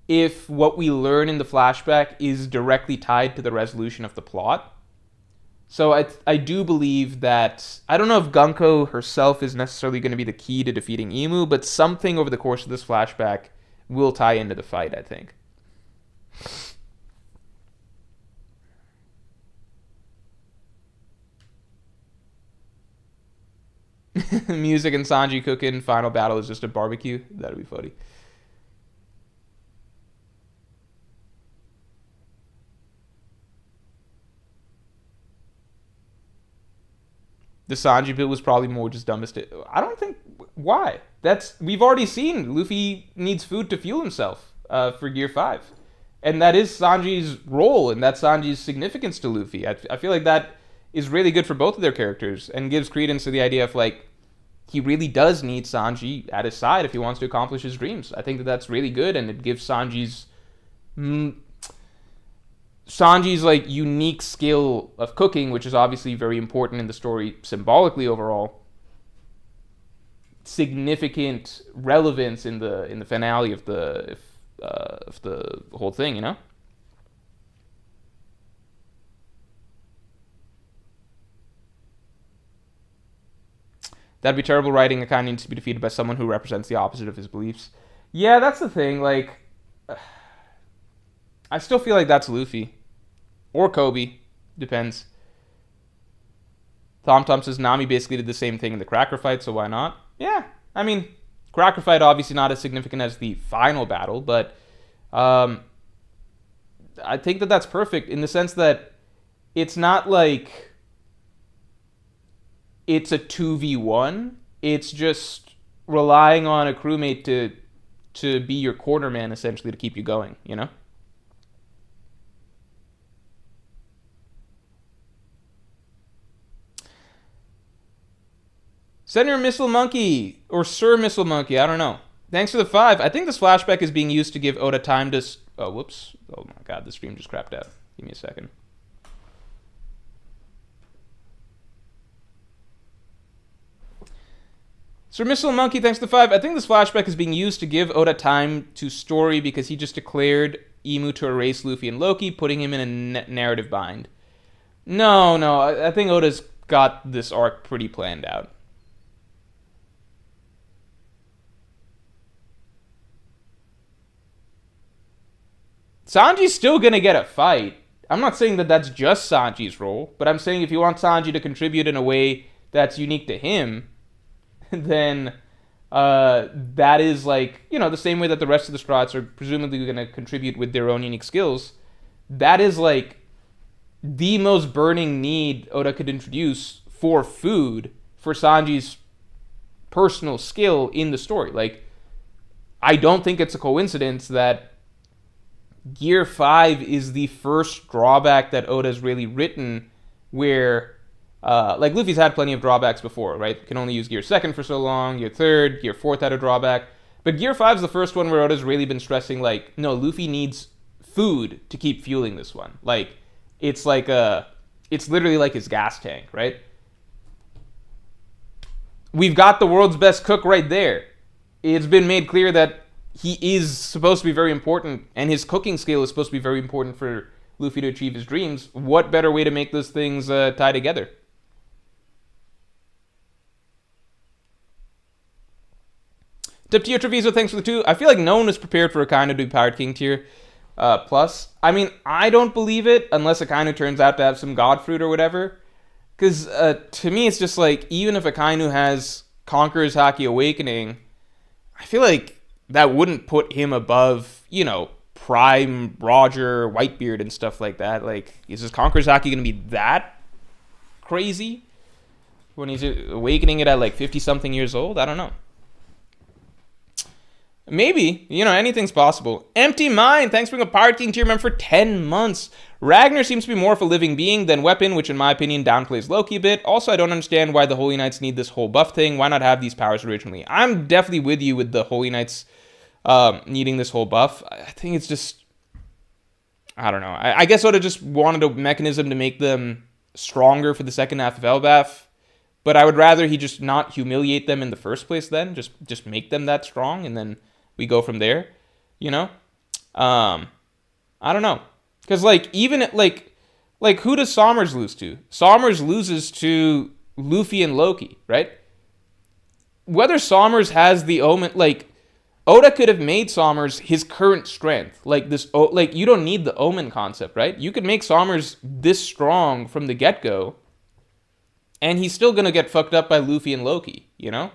if what we learn in the flashback is directly tied to the resolution of the plot. So I do believe that, I don't know if Gunko herself is necessarily going to be the key to defeating Imu, but something over the course of this flashback will tie into the fight, I think. Music and Sanji cooking, final battle is just a barbecue. That'd be funny. The Sanji bit was probably more just dumbest. I don't think... Why? We've already seen Luffy needs food to fuel himself for Gear 5. And that is Sanji's role, and that's Sanji's significance to Luffy. I feel like that is really good for both of their characters and gives credence to the idea of, like, he really does need Sanji at his side if he wants to accomplish his dreams. I think that's really good, and it gives Sanji's like unique skill of cooking, which is obviously very important in the story symbolically overall, significant relevance in the finale of the whole thing, you know? That'd be terrible writing. Akainu needs to be defeated by someone who represents the opposite of his beliefs. Yeah, that's the thing. Like, I still feel like that's Luffy. Or Kobe. Depends. Tom says Nami basically did the same thing in the Cracker fight, so why not? Yeah, I mean, Cracker fight obviously not as significant as the final battle, but I think that that's perfect in the sense that it's not like it's a 2v1. It's just relying on a crewmate to be your corner man, essentially, to keep you going, you know? Senator Missile Monkey, or Sir Missile Monkey, I don't know. Thanks for the 5. I think this flashback is being used to give Oda time to... Oh, whoops. Oh my god, the stream just crapped out. Give me a second. Sir Missile Monkey, thanks for the 5. I think this flashback is being used to give Oda time to story because he just declared Imu to erase Luffy and Loki, putting him in a narrative bind. No, I think Oda's got this arc pretty planned out. Sanji's still gonna get a fight. I'm not saying that that's just Sanji's role, but I'm saying if you want Sanji to contribute in a way that's unique to him, then that is like, you know, the same way that the rest of the Scrots are presumably going to contribute with their own unique skills. That is like the most burning need Oda could introduce for food for Sanji's personal skill in the story. Like, I don't think it's a coincidence that Gear 5 is the first drawback that Oda's really written where... like, Luffy's had plenty of drawbacks before, right? Can only use Gear 2nd for so long, Gear 3rd, Gear 4th had a drawback. But Gear 5's the first one where Oda's really been stressing, like, no, Luffy needs food to keep fueling this one. Like, it's like a it's literally like his gas tank, right? We've got the world's best cook right there. It's been made clear that he is supposed to be very important, and his cooking skill is supposed to be very important for Luffy to achieve his dreams. What better way to make those things tie together? Tip tier Treviso, thanks for the 2. I feel like no one was prepared for Akainu to be Pirate King tier plus. I mean, I don't believe it unless Akainu turns out to have some god fruit or whatever. Because to me, it's just like, even if Akainu has Conqueror's Haki Awakening, I feel like that wouldn't put him above, you know, Prime, Roger, Whitebeard, and stuff like that. Like, is his Conqueror's Haki going to be that crazy when he's awakening it at like 50-something years old? I don't know. Maybe. You know, anything's possible. Empty Mind. Thanks for being a Pirate King tier member for 10 months. Ragnar seems to be more of a living being than weapon, which in my opinion downplays Loki a bit. Also, I don't understand why the Holy Knights need this whole buff thing. Why not have these powers originally? I'm definitely with you with the Holy Knights needing this whole buff. I think it's just... I don't know. I guess I would have just wanted a mechanism to make them stronger for the second half of Elbaf. But I would rather he just not humiliate them in the first place then. Just make them that strong and then we go from there, you know? I don't know. Because, like, even, like, who does Sommers lose to? Sommers loses to Luffy and Loki, right? Whether Sommers has the Omen, like, Oda could have made Sommers his current strength. Like, like, you don't need the Omen concept, right? You could make Sommers this strong from the get-go, and he's still gonna get fucked up by Luffy and Loki, you know?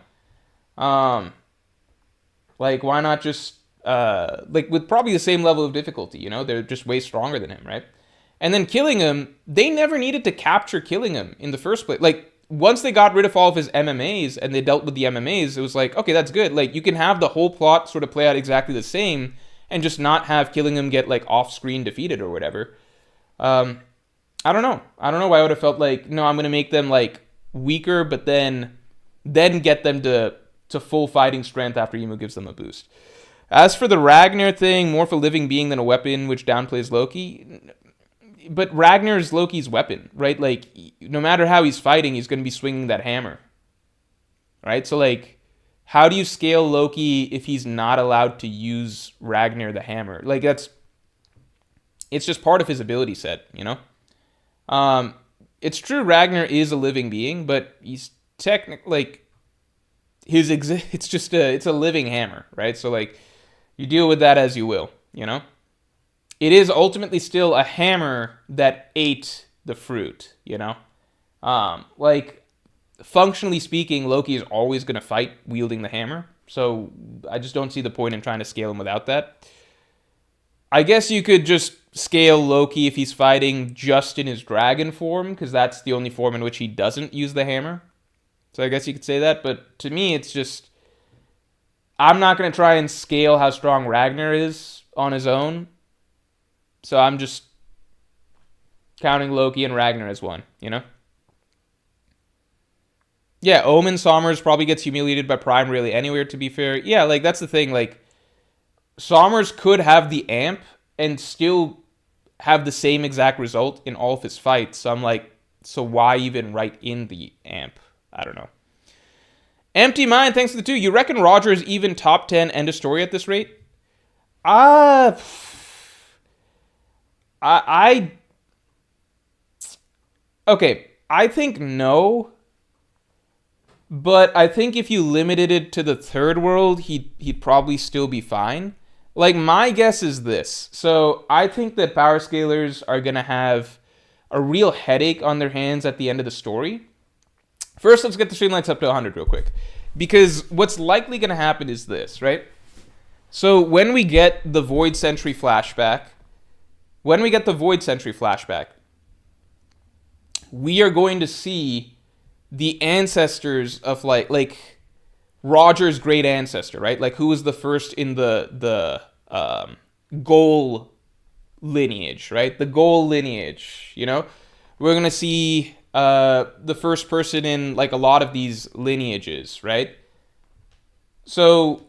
Like, why not just, like, with probably the same level of difficulty, you know? They're just way stronger than him, right? And then killing him, they never needed to capture killing him in the first place. Like, once they got rid of all of his MMAs and they dealt with the MMAs, it was like, okay, that's good. Like, you can have the whole plot sort of play out exactly the same and just not have killing him get, like, off-screen defeated or whatever. I don't know. I don't know why I would have felt like, no, I'm going to make them, like, weaker, but then get them to full fighting strength after Imu gives them a boost. As for the Ragnar thing, more of a living being than a weapon, which downplays Loki. But Ragnar is Loki's weapon, right? Like, no matter how he's fighting, he's going to be swinging that hammer. Right? So, like, how do you scale Loki if he's not allowed to use Ragnar the hammer? Like, it's just part of his ability set, you know? It's true Ragnar is a living being, but he's technically, like, it's a living hammer, right? So, like, you deal with that as you will, you know? It is ultimately still a hammer that ate the fruit, you know? Like, functionally speaking, Loki is always going to fight wielding the hammer, so I just don't see the point in trying to scale him without that. I guess you could just scale Loki if he's fighting just in his dragon form, because that's the only form in which he doesn't use the hammer. So I guess you could say that, but to me, it's just... I'm not going to try and scale how strong Ragnar is on his own. So I'm just counting Loki and Ragnar as one, you know? Yeah, Omen Sommers probably gets humiliated by Prime really anywhere, to be fair. Yeah, like, that's the thing, like... Sommers could have the amp and still have the same exact result in all of his fights. So I'm like, so why even write in the amp? I don't know. Empty Mind, thanks for the 2. You reckon Roger is even top 10 end of story at this rate? Okay, I think no. But I think if you limited it to the third world, he'd probably still be fine. Like, my guess is this. So, I think that power scalers are going to have a real headache on their hands at the end of the story. First, let's get the streamlights up to 100 real quick. Because what's likely going to happen is this, right? So, when we get the Void Sentry flashback, we are going to see the ancestors of, like Roger's great ancestor, right? Like, who was the first in the Goal lineage, right? The Goal lineage, you know? We're going to see the first person in, like, a lot of these lineages, right? So,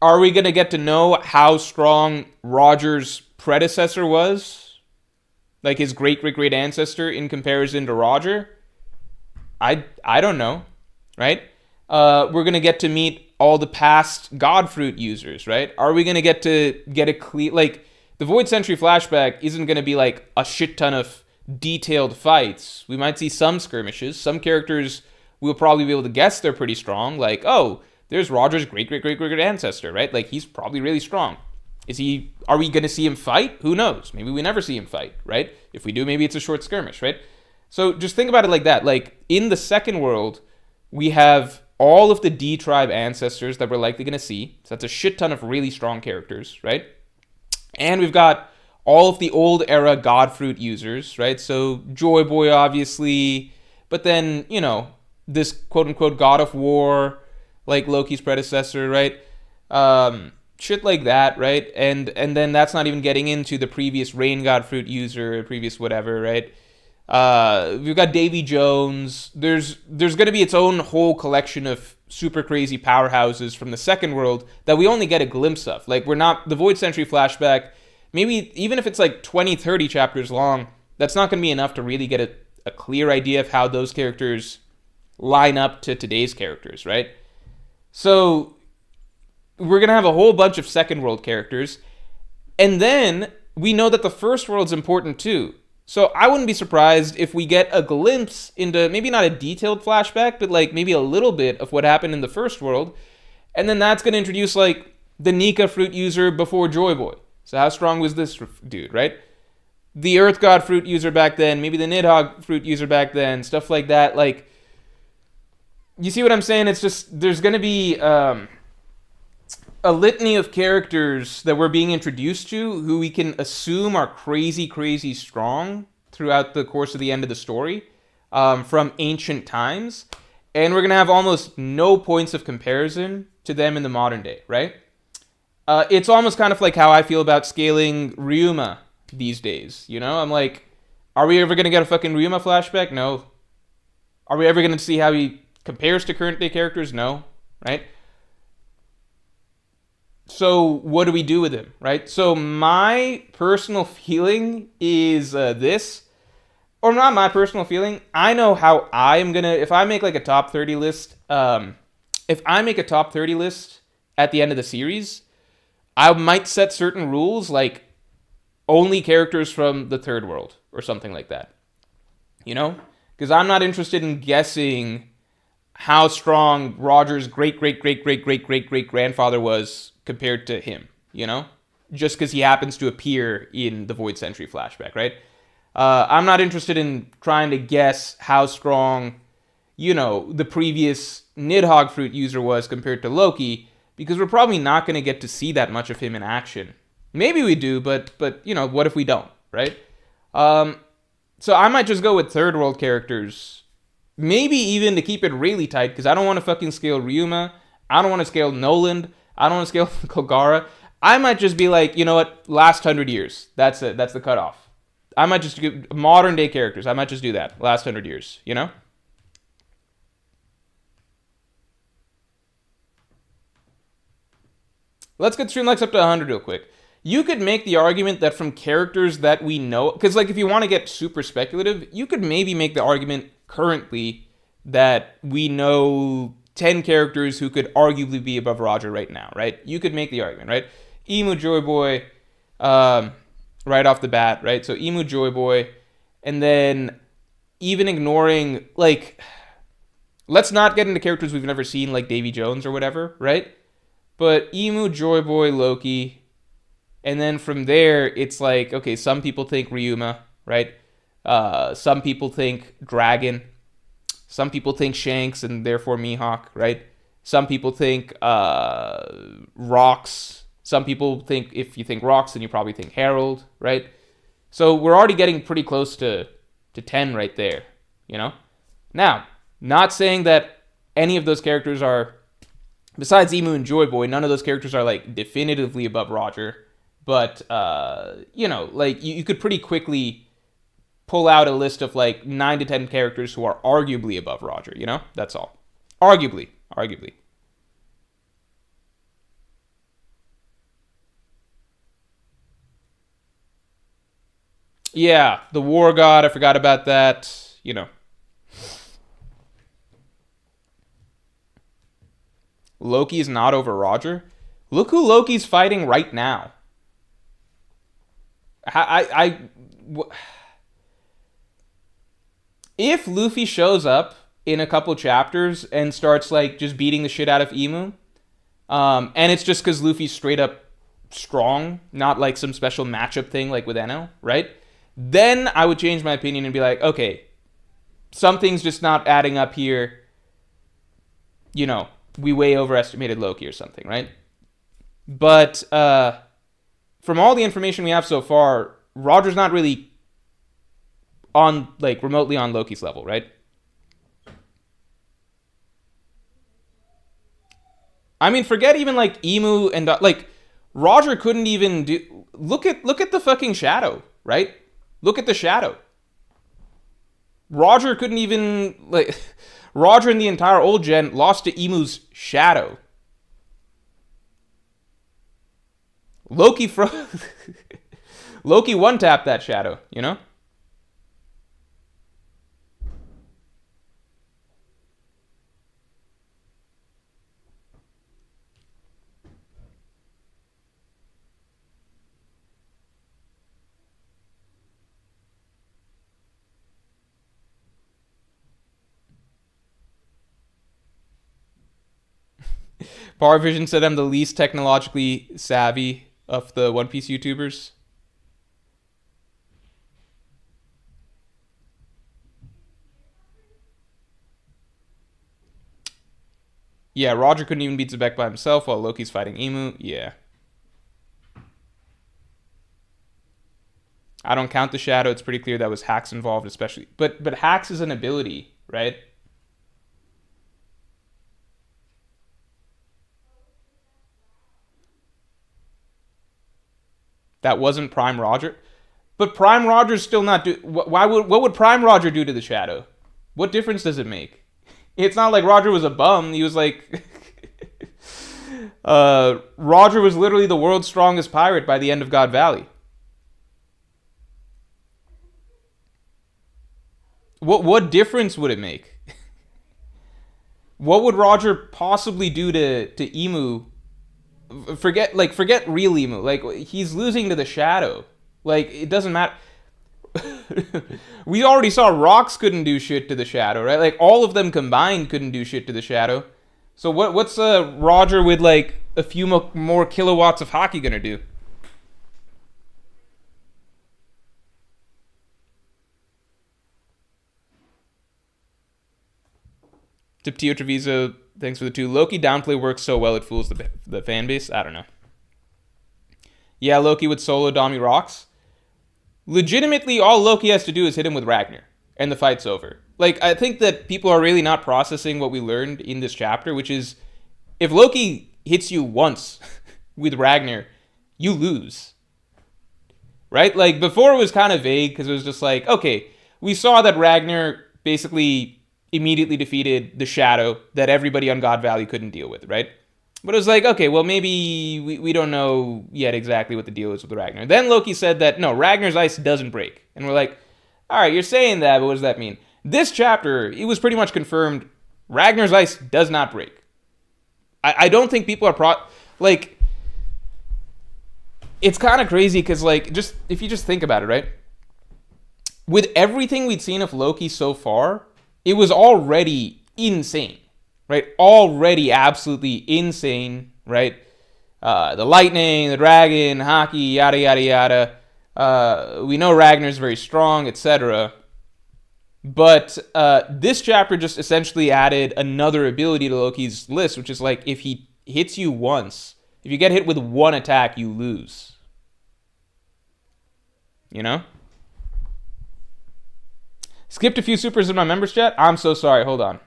are we going to get to know how strong Roger's predecessor was? Like his great great great ancestor in comparison to Roger? I don't know, right? We're gonna get to meet all the past God Fruit users, right? Are we gonna get to get a clear, like, the Void Century flashback isn't gonna be like a shit ton of detailed fights. We might see some skirmishes. Some characters we'll probably be able to guess they're pretty strong. Like, oh, there's Roger's great great great great great ancestor, right? Like he's probably really strong. Is he? Are we going to see him fight? Who knows? Maybe we never see him fight, right? If we do, maybe it's a short skirmish, right? So just think about it like that. Like in the second world, we have all of the D tribe ancestors that we're likely going to see. So that's a shit ton of really strong characters, right? And we've got all of the old era Godfruit users, right? So Joy Boy, obviously, but then, you know, this quote unquote God of War, like Loki's predecessor, right? Shit like that, right? And then that's not even getting into the previous Rain God Fruit user, previous whatever, right? We've got Davy Jones. There's going to be its own whole collection of super crazy powerhouses from the second world that we only get a glimpse of. Like, we're not, the Void Century flashback, maybe even if it's like 20, 30 chapters long, that's not going to be enough to really get a clear idea of how those characters line up to today's characters, right? So we're going to have a whole bunch of second world characters. And then we know that the first world's important too. So I wouldn't be surprised if we get a glimpse into maybe not a detailed flashback, but like maybe a little bit of what happened in the first world. And then that's going to introduce like the Nika fruit user before Joy Boy. So how strong was this dude, right? The Earth God fruit user back then, maybe the Nidhogg fruit user back then, stuff like that. Like, you see what I'm saying? It's just, there's going to be a litany of characters that we're being introduced to who we can assume are crazy, crazy strong throughout the course of the end of the story from ancient times. And we're going to have almost no points of comparison to them in the modern day, right? It's almost kind of like how I feel about scaling Ryuma these days, you know? I'm like, are we ever going to get a fucking Ryuma flashback? No. Are we ever going to see how he compares to current day characters? No, right? So what do we do with him, right? So my personal feeling is this, or not my personal feeling. I know how I am gonna, if I make like a top 30 list, if I make a top 30 list at the end of the series, I might set certain rules, like only characters from the third world or something like that, you know? Because I'm not interested in guessing how strong Roger's great great great great great great great grandfather was compared to him, you know? Just because he happens to appear in the Void Century flashback, right? I'm not interested in trying to guess how strong, you know, the previous Nidhogg fruit user was compared to Loki, because we're probably not going to get to see that much of him in action. Maybe we do, but you know, what if we don't, right? So I might just go with third world characters, maybe even to keep it really tight, because I don't want to fucking scale Ryuma, I don't want to scale Noland, I don't want to scale Kogara. I might just be like, you know what, last 100 years. That's it. That's the cutoff. I might just do modern day characters. I might just do that. Last 100 years, you know? Let's get Streamlabs up to 100 real quick. You could make the argument that from characters that we know, because like if you want to get super speculative, you could maybe make the argument currently that we know 10 characters who could arguably be above Roger right now, right? You could make the argument, right? Emu Joy Boy, right off the bat, right? So Emu Joy Boy, and then even ignoring, like, let's not get into characters we've never seen, like Davy Jones or whatever, right? But Emu Joy Boy, Loki, and then from there, it's like, okay, some people think Ryuma, right? Some people think Dragon. Some people think Shanks and therefore Mihawk, right? Some people think Rocks. Some people think, if you think Rocks, then you probably think Harold, right? So we're already getting pretty close to 10 right there, you know? Now, not saying that any of those characters are, besides Emu and Joy Boy, none of those characters are like definitively above Roger. But, you know, like you could pretty quickly pull out a list of like 9 to 10 characters who are arguably above Roger, you know? That's all. Arguably. Yeah, the war god. I forgot about that. You know, Loki is not over Roger. Look who Loki's fighting right now. If Luffy shows up in a couple chapters and starts like just beating the shit out of Emu, and it's just because Luffy's straight up strong, not like some special matchup thing like with Eno, right? Then I would change my opinion and be like, okay, something's just not adding up here. You know, we way overestimated Loki or something, right? But from all the information we have so far, Roger's not really on, like, remotely on Loki's level, right? I mean, forget even like Emu and like Roger couldn't even do. Look at the fucking shadow, right? Look at the shadow. Roger couldn't even like. Roger in the entire old gen lost to Emu's shadow. Loki Loki one tapped that shadow, you know? Power Vision said I'm the least technologically savvy of the One Piece YouTubers. Yeah, Roger couldn't even beat Zebek by himself while Loki's fighting Emu. Yeah. I don't count the shadow. It's pretty clear that was hacks involved, especially. But hacks is an ability, right? That wasn't Prime Roger. But Prime Roger's still not do. What would Prime Roger do to the shadow? What difference does it make? It's not like Roger was a bum. He was like Roger was literally the world's strongest pirate by the end of God Valley. What difference would it make? What would Roger possibly do to Emu? Forget real Emu. Like, he's losing to the shadow. Like, it doesn't matter. We already saw Rocks couldn't do shit to the shadow, right? Like, all of them combined couldn't do shit to the shadow. So what's Roger with like a few more kilowatts of hockey gonna do? Tiptio Treviso, thanks for the 2. Loki downplay works so well it fools the fan base. I don't know. Yeah, Loki would solo Dami Rocks. Legitimately, all Loki has to do is hit him with Ragnar, and the fight's over. Like, I think that people are really not processing what we learned in this chapter, which is, if Loki hits you once with Ragnar, you lose. Right? Like, before it was kind of vague, because it was just like, okay, we saw that Ragnar basically immediately defeated the shadow that everybody on God Valley couldn't deal with, right? But it was like, okay, well, maybe we don't know yet exactly what the deal is with Ragnar. Then Loki said that, no, Ragnar's ice doesn't break. And we're like, all right, you're saying that, but what does that mean? This chapter, it was pretty much confirmed Ragnar's ice does not break. I don't think people are like, it's kind of crazy because, like, just if you just think about it, right? With everything we'd seen of Loki so far, it was already insane, right? Already absolutely insane, right? The lightning, the dragon, hockey, yada, yada, yada. We know Ragnar's very strong, etc. But this chapter just essentially added another ability to Loki's list, which is like, if he hits you once, if you get hit with one attack, you lose. You know? Skipped a few supers in my members chat. I'm so sorry. Hold on.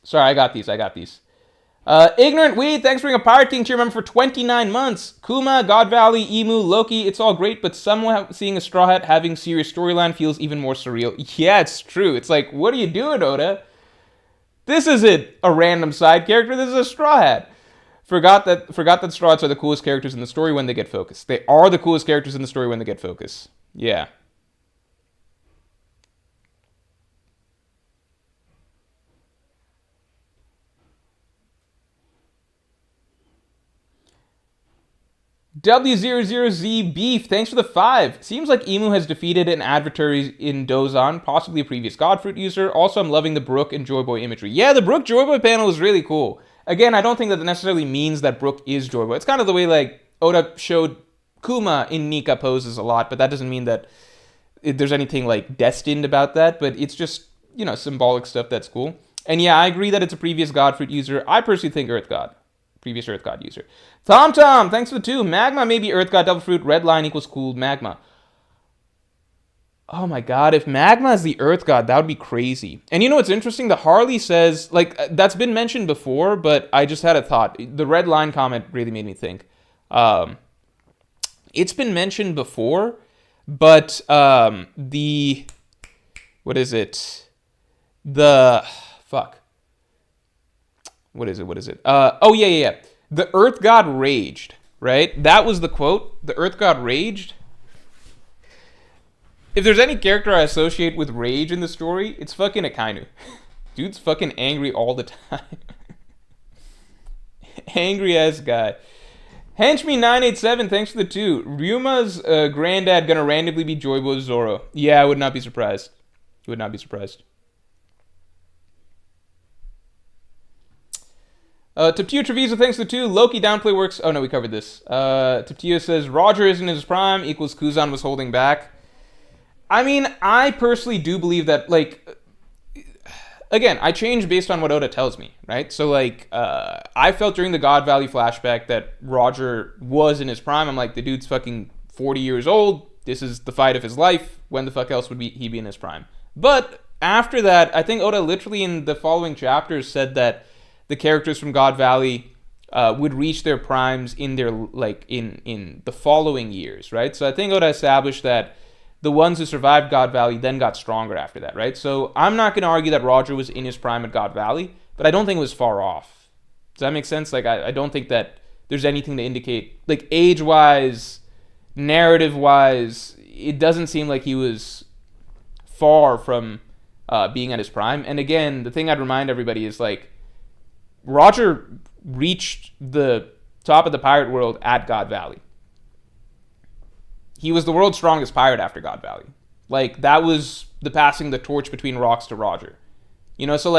Sorry, I got these. Ignorant Weed, thanks for being a Pirate King tier member for 29 months. Kuma, God Valley, Emu, Loki, it's all great, but somehow seeing a Straw Hat having serious storyline feels even more surreal. Yeah, it's true. It's like, what are you doing, Oda? This isn't a random side character. This is a Straw Hat. Forgot that Straughts are the coolest characters in the story when they get focused. They are the coolest characters in the story when they get focus. Yeah. W00Z Beef, thanks for the 5. Seems like Emu has defeated an adversary in Dozan, possibly a previous Godfruit user. Also, I'm loving the Brook and Joyboy imagery. Yeah, the Brook Joyboy panel is really cool. Again, I don't think that necessarily means that Brook is Joyboy. It's kind of the way like Oda showed Kuma in Nika poses a lot, but that doesn't mean that there's anything like destined about that, but it's just, symbolic stuff that's cool. And yeah, I agree that it's a previous Godfruit user. I personally think Earth God. Previous Earth God user. Tom, thanks for the 2. Magma, maybe Earth God, Double Fruit, red line equals cool, Magma. Oh my god, if Magma is the Earth God, that would be crazy. And what's interesting? The Harley says, that's been mentioned before, but I just had a thought. The red line comment really made me think. It's been mentioned before, but what is it? What is it? Yeah. The Earth God raged, right? That was the quote. The Earth God raged. If there's any character I associate with rage in the story, it's fucking Akainu. Dude's fucking angry all the time. Angry ass guy. Henchme987, thanks for the 2. Ryuma's granddad gonna randomly be Joyboy Zoro. Yeah, I would not be surprised. Taptio Treviso, thanks for the 2. Loki downplay works. Oh no, we covered this. Taptio says Roger isn't in his prime equals Kuzan was holding back. I mean, I personally do believe that, again, I change based on what Oda tells me, right? So, I felt during the God Valley flashback that Roger was in his prime. I'm like, the dude's fucking 40 years old. This is the fight of his life. When the fuck else would he be in his prime? But after that, I think Oda literally in the following chapters said that the characters from God Valley would reach their primes in their in the following years, right? So I think Oda established that the ones who survived God Valley then got stronger after that, right? So I'm not going to argue that Roger was in his prime at God Valley, but I don't think it was far off. Does that make sense? I don't think that there's anything to indicate, age-wise, narrative-wise, it doesn't seem like he was far from being at his prime. And again, the thing I'd remind everybody is, Roger reached the top of the pirate world at God Valley. He was the world's strongest pirate after God Valley. That was the passing the torch between rocks to Roger. So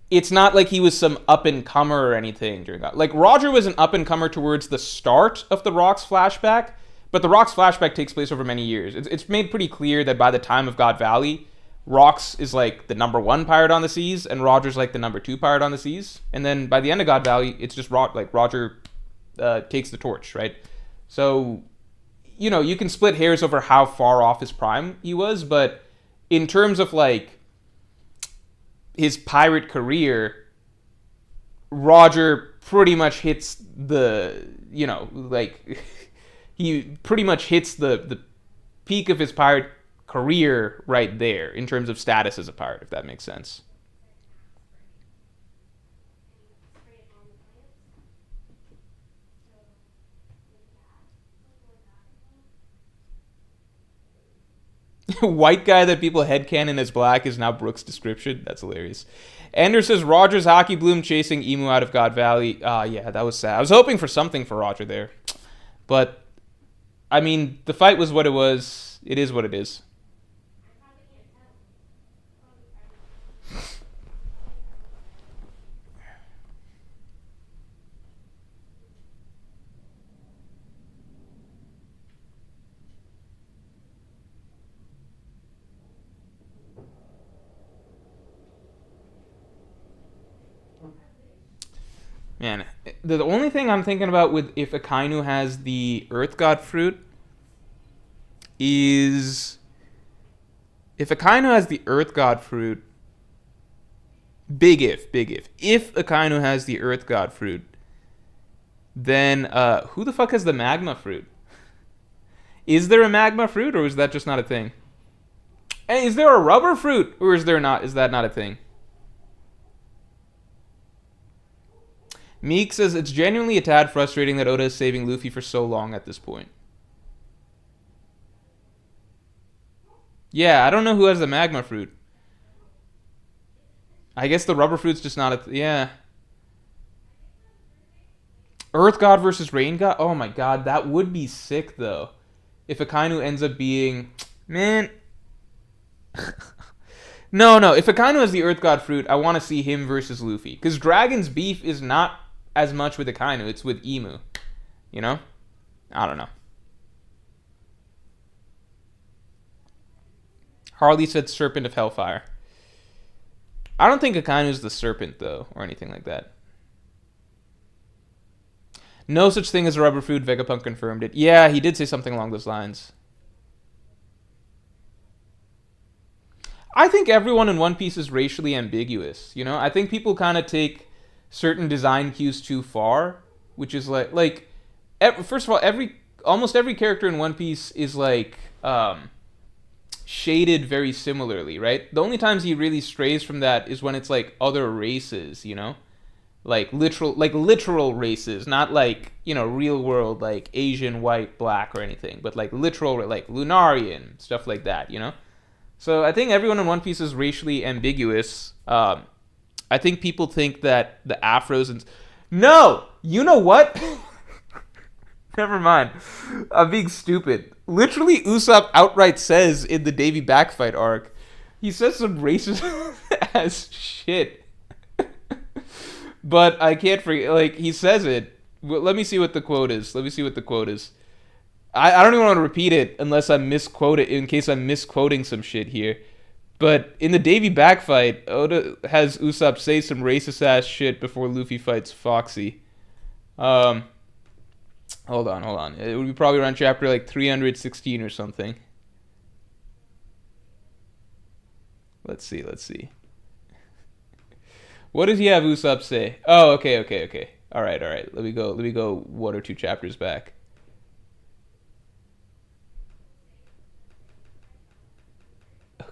it's not like he was some up-and-comer or anything during God. Roger was an up-and-comer towards the start of the Rocks flashback, but the Rocks flashback takes place over many years. It's made pretty clear that by the time of God Valley, Rocks is the number 1 pirate on the seas, and Roger's the number 2 pirate on the seas. And then by the end of God Valley, it's just Roger takes the torch, right? So you can split hairs over how far off his prime he was, but in terms of his pirate career, Roger pretty much hits the he pretty much hits the peak of his pirate career right there in terms of status as a pirate, if that makes sense. White guy that people headcanon as black is now Brook's description. That's hilarious. Ender says Roger's hockey bloom chasing Emu out of God Valley. Yeah, that was sad. I was hoping for something for Roger there. But, I mean, the fight was what it was. It is what it is. Man, the only thing I'm thinking about with if Akainu has the Earth God fruit is if Akainu has the Earth God fruit, big if Akainu has the Earth God fruit, then who the fuck has the Magma fruit? Is there a Magma fruit, or is that just not a thing? And is there a Rubber fruit, or is there not? Is that not a thing? Meek says it's genuinely a tad frustrating that Oda is saving Luffy for so long at this point. Yeah, I don't know who has the magma fruit. I guess the rubber fruit's just not a... Yeah. Earth God versus Rain God? Oh my god, that would be sick, though. If Akainu ends up being... Man... No. If Akainu has the Earth God fruit, I want to see him versus Luffy. Because Dragon's beef is not as much with Akainu, it's with Emu. You know? I don't know. Harley said Serpent of Hellfire. I don't think Akainu's the serpent, though, or anything like that. No such thing as a rubber fruit, Vegapunk confirmed it. Yeah, he did say something along those lines. I think everyone in One Piece is racially ambiguous, you know? I think people kind of take certain design cues too far, which is first of all, almost every character in One Piece is shaded very similarly, right? The only times he really strays from that is when it's like other races, you know? Like literal races, not like, you know, real world, like Asian, white, black, or anything, but like literal, like Lunarian, stuff like that, you know? So I think everyone in One Piece is racially ambiguous. I think people think that the Afros and... No! You know what? Never mind. I'm being stupid. Literally, Usopp outright says in the Davy Backfight arc, he says some racist ass shit. But I can't forget, like, he says it. Let me see what the quote is. I don't even want to repeat it unless I misquote it, in case I'm misquoting some shit here. But in the Davy Backfight, Oda has Usopp say some racist ass shit before Luffy fights Foxy. Hold on. It would be probably around chapter like 316 or something. Let's see. What does he have Usopp say? Oh, okay. All right. Let me go one or two chapters back.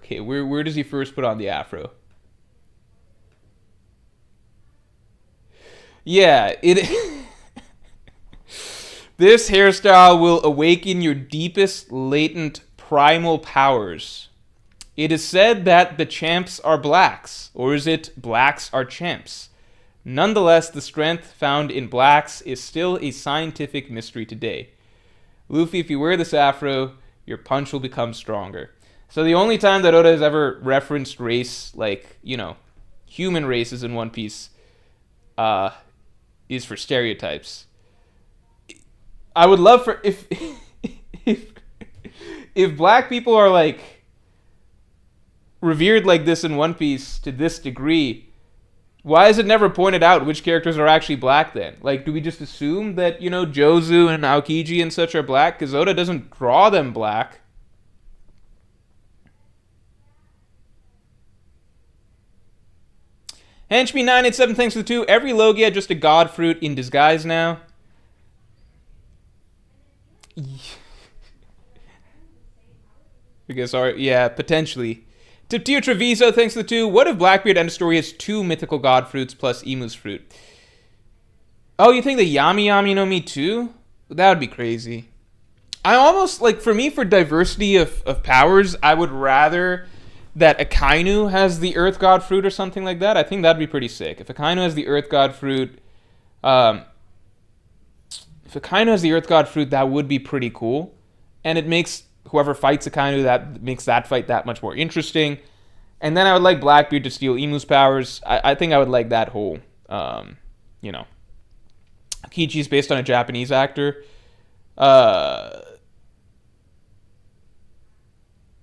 Okay, where does he first put on the afro? Yeah, this hairstyle will awaken your deepest latent primal powers. It is said that the champs are blacks, or is it blacks are champs? Nonetheless, the strength found in blacks is still a scientific mystery today. Luffy, if you wear this afro, your punch will become stronger. So the only time that Oda has ever referenced race, like, you know, human races in One Piece, is for stereotypes. I would love for if black people are like revered like this in One Piece to this degree, why is it never pointed out which characters are actually black then? Like, do we just assume that, you know, Jozu and Aokiji and such are black? Because Oda doesn't draw them black. Henchme987, thanks for the 2. Every Logia just a god fruit in disguise now. Because, yeah, potentially. Tiptir Treviso, thanks for the 2. What if Blackbeard End of Story has 2 mythical god fruits plus Emu's fruit? Oh, you think the Yami no Mi too? That would be crazy. I almost, like, for me, for diversity of powers, I would rather that Akainu has the Earth God fruit or something like that. I think that'd be pretty sick. If Akainu has the Earth God fruit, that would be pretty cool. And it makes whoever fights Akainu, that makes that fight that much more interesting. And then I would like Blackbeard to steal Emu's powers. I think I would like that whole, you know. Kichi's based on a Japanese actor.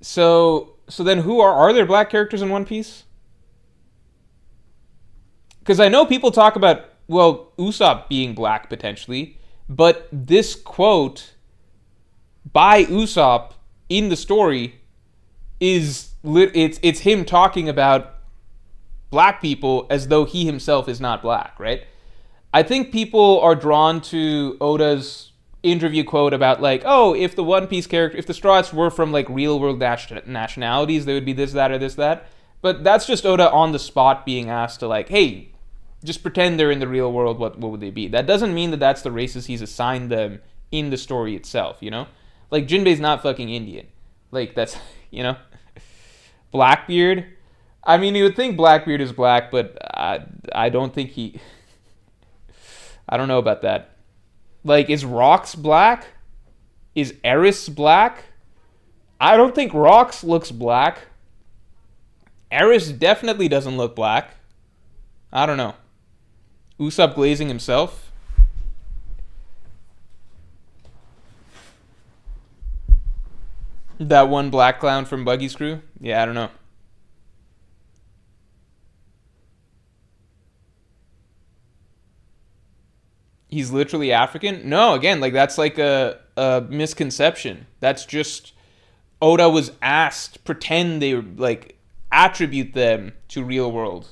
So then who are there black characters in One Piece? Because I know people talk about, well, Usopp being black potentially, but this quote by Usopp in the story is it's him talking about black people as though he himself is not black, right? I think people are drawn to Oda's interview quote about like, oh, if the One Piece character, if the Straw Hats were from like real world nationalities, they would be this, that, or this, that. But that's just Oda on the spot being asked to like, hey, Just pretend they're in the real world. What would they be? That doesn't mean that that's the races he's assigned them in the story itself. You know, like Jinbei's not fucking Indian. Like that's you know, Blackbeard. I mean, you would think Blackbeard is black, but I don't think he. I don't know about that. Like, is Rox black? Is Eris black? I don't think Rox looks black. Eris definitely doesn't look black. I don't know. Usopp glazing himself? That one black clown from Buggy's crew? Yeah, I don't know. He's literally African? No, again, like that's like a misconception. That's just Oda was asked pretend they like attribute them to real world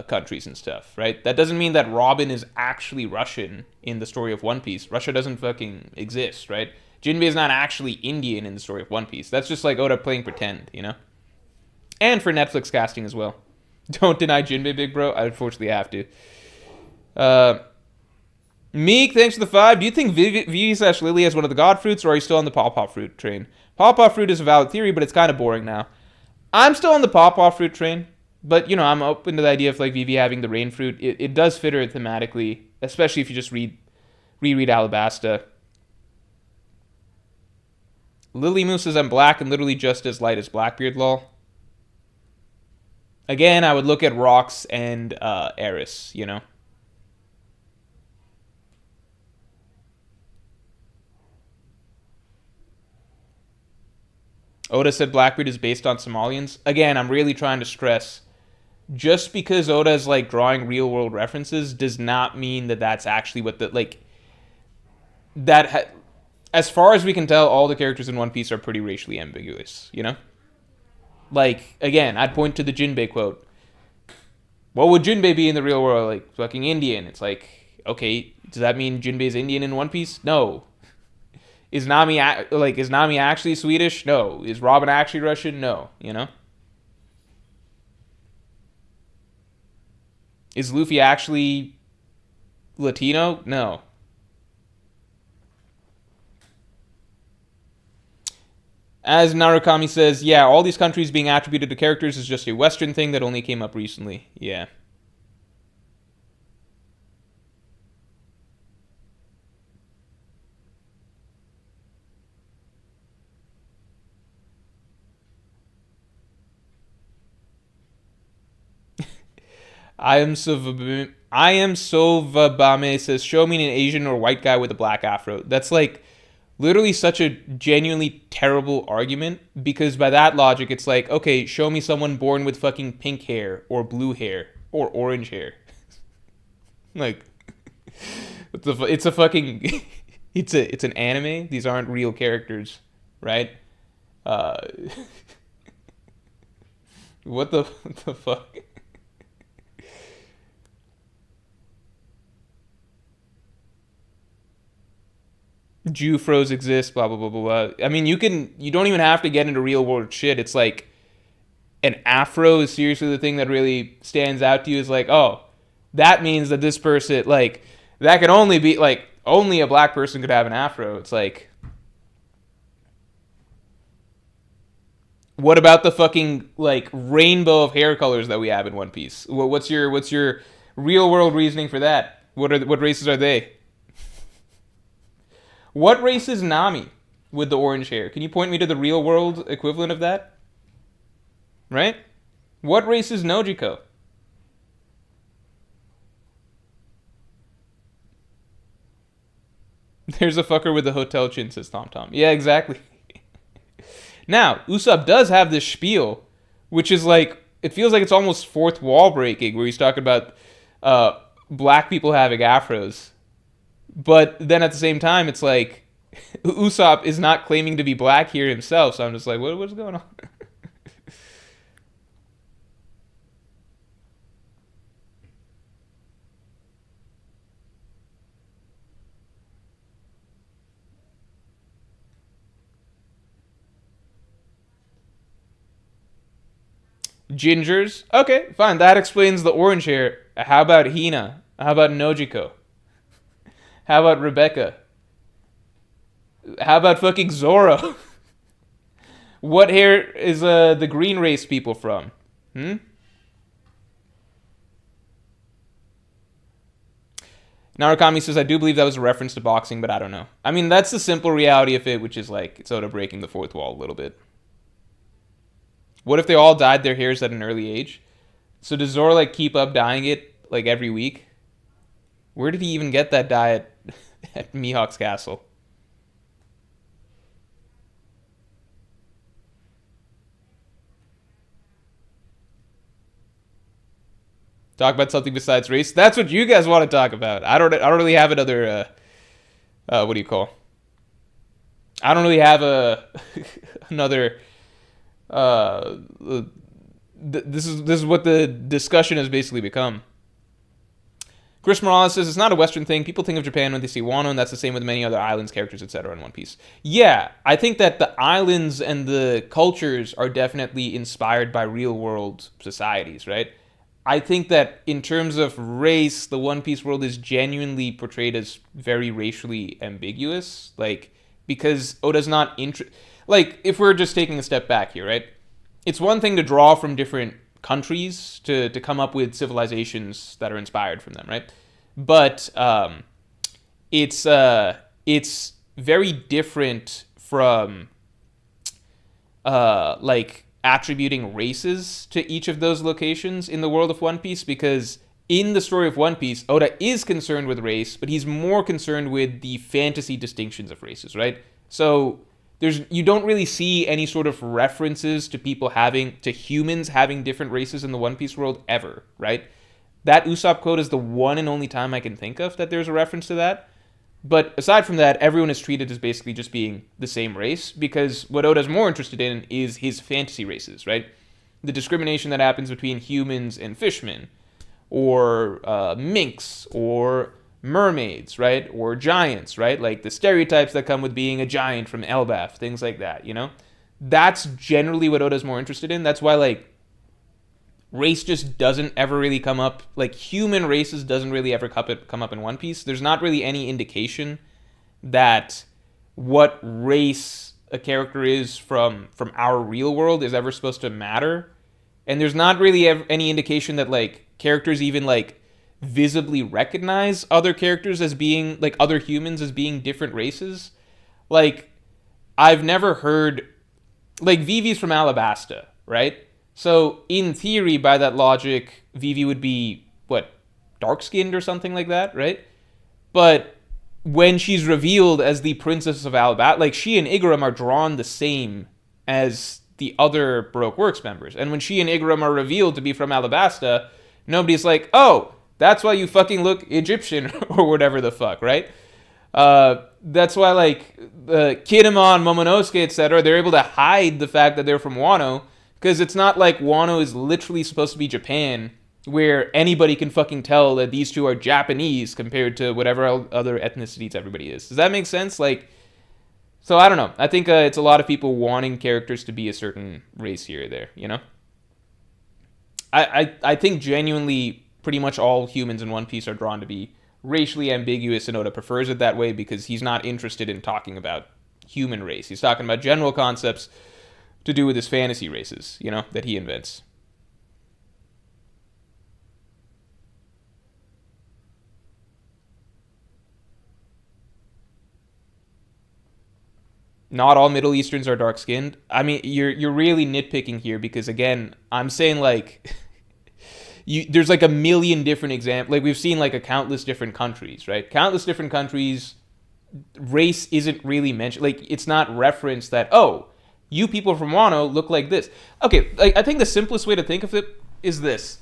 countries and stuff, right? That doesn't mean that Robin is actually Russian in the story of One Piece. Russia doesn't fucking exist, right? Jinbei is not actually Indian in the story of One Piece. That's just like Oda playing pretend, you know? And for Netflix casting as well. Don't deny Jinbei, big bro. I unfortunately have to. Meek, thanks for the 5. Do you think Vivi/Lily is one of the god fruits, or are you still on the Pawpaw fruit train? Pawpaw fruit is a valid theory, but it's kind of boring now. I'm still on the Pawpaw fruit train, but, you know, I'm open to the idea of, like, Vivi having the rain fruit. It does fit her thematically, especially if you just reread Alabasta. Lily Moose says I'm black and literally just as light as Blackbeard, lol. Again, I would look at Rox and Eris, you know? Oda said Blackbeard is based on Somalians. Again, I'm really trying to stress, just because Oda is like drawing real world references does not mean that that's actually what the like as far as we can tell, all the characters in One Piece are pretty racially ambiguous, you know? Like, again, I'd point to the Jinbei quote. What would Jinbei be in the real world? Like, fucking Indian. It's like, okay, does that mean Jinbei's Indian in One Piece? No. Is Nami actually Swedish? No. Is Robin actually Russian? No. You know? Is Luffy actually Latino? No. As Narukami says, yeah, all these countries being attributed to characters is just a Western thing that only came up recently. Yeah. I am Sovabame says, show me an Asian or white guy with a black afro. That's like literally such a genuinely terrible argument, because by that logic, it's like, okay, show me someone born with fucking pink hair or blue hair or orange hair. Like, it's a fucking, it's an anime. These aren't real characters, right? What the fuck? Jufros exist, blah blah blah blah blah. I mean, you don't even have to get into real world shit. It's like an afro is seriously the thing that really stands out to you. Is like, oh, that means that this person, like, that could only be like only a black person could have an afro. It's like, what about the fucking like rainbow of hair colors that we have in One Piece? What's your real world reasoning for that? What races are they? What race is Nami with the orange hair? Can you point me to the real world equivalent of that? Right? What race is Nojiko? There's a fucker with a hotel chin, says Tom Tom. Yeah, exactly. Now, Usopp does have this spiel, which is like, it feels like it's almost fourth wall breaking, where he's talking about black people having afros. But then at the same time, it's like, Usopp is not claiming to be black here himself, so I'm just like, what's going on? Gingers? Okay, fine. That explains the orange hair. How about Hina? How about Nojiko? How about Rebecca? How about fucking Zoro? What hair is the green race people from? Narukami says, I do believe that was a reference to boxing, but I don't know. I mean, that's the simple reality of it, which is like sort of breaking the fourth wall a little bit. What if they all dyed their hairs at an early age? So does Zoro like keep up dyeing it like every week? Where did he even get that dye at Mihawk's castle? Talk about something besides race. That's what you guys want to talk about. I don't really have another. What do you call? I don't really have another. This is what the discussion has basically become. Chris Morales says it's not a Western thing. People think of Japan when they see Wano, and that's the same with many other islands, characters, etc. in One Piece. Yeah, I think that the islands and the cultures are definitely inspired by real-world societies, right? I think that in terms of race, the One Piece world is genuinely portrayed as very racially ambiguous. Like, because Oda's not like, if we're just taking a step back here, right? It's one thing to draw from different countries to come up with civilizations that are inspired from them, right? But it's very different from like attributing races to each of those locations in the world of One Piece, because in the story of One Piece, Oda is concerned with race, but he's more concerned with the fantasy distinctions of races, right? So you don't really see any sort of references to humans having different races in the One Piece world ever, right? That Usopp quote is the one and only time I can think of that there's a reference to that. But aside from that, everyone is treated as basically just being the same race, because what Oda's more interested in is his fantasy races, right? The discrimination that happens between humans and fishmen, or minks, or mermaids, right? Or giants, right? Like the stereotypes that come with being a giant from Elbaf, things like that, you know? That's generally what Oda's more interested in. That's why, like, race just doesn't ever really come up. Like, human races doesn't really ever come up in One Piece. There's not really any indication that what race a character is from our real world is ever supposed to matter. And there's not really any indication that, like, characters even, like, visibly recognize other characters as being, like, other humans as being different races. Like, I've never heard, like, Vivi's from Alabasta, right? So, in theory, by that logic, Vivi would be, what, dark-skinned or something like that, right? But when she's revealed as the Princess of Alabasta, like, she and Igaram are drawn the same as the other Baroque Works members. And when she and Igaram are revealed to be from Alabasta, nobody's like, oh, that's why you fucking look Egyptian or whatever the fuck, right? That's why, like, Kinemon, Momonosuke, etc., they're able to hide the fact that they're from Wano, because it's not like Wano is literally supposed to be Japan, where anybody can fucking tell that these two are Japanese compared to whatever other ethnicities everybody is. Does that make sense? Like, so I don't know. I think it's a lot of people wanting characters to be a certain race here or there, you know? I think genuinely pretty much all humans in One Piece are drawn to be racially ambiguous, and Oda prefers it that way because he's not interested in talking about human race. He's talking about general concepts to do with his fantasy races, you know, that he invents. Not all Middle Easterns are dark-skinned. I mean, you're really nitpicking here because, again, I'm saying, like, there's like a million different examples. Like, we've seen like a countless different countries, right? Countless different countries. Race isn't really mentioned. Like, it's not referenced that, oh, you people from Wano look like this. Okay, like, I think the simplest way to think of it is this.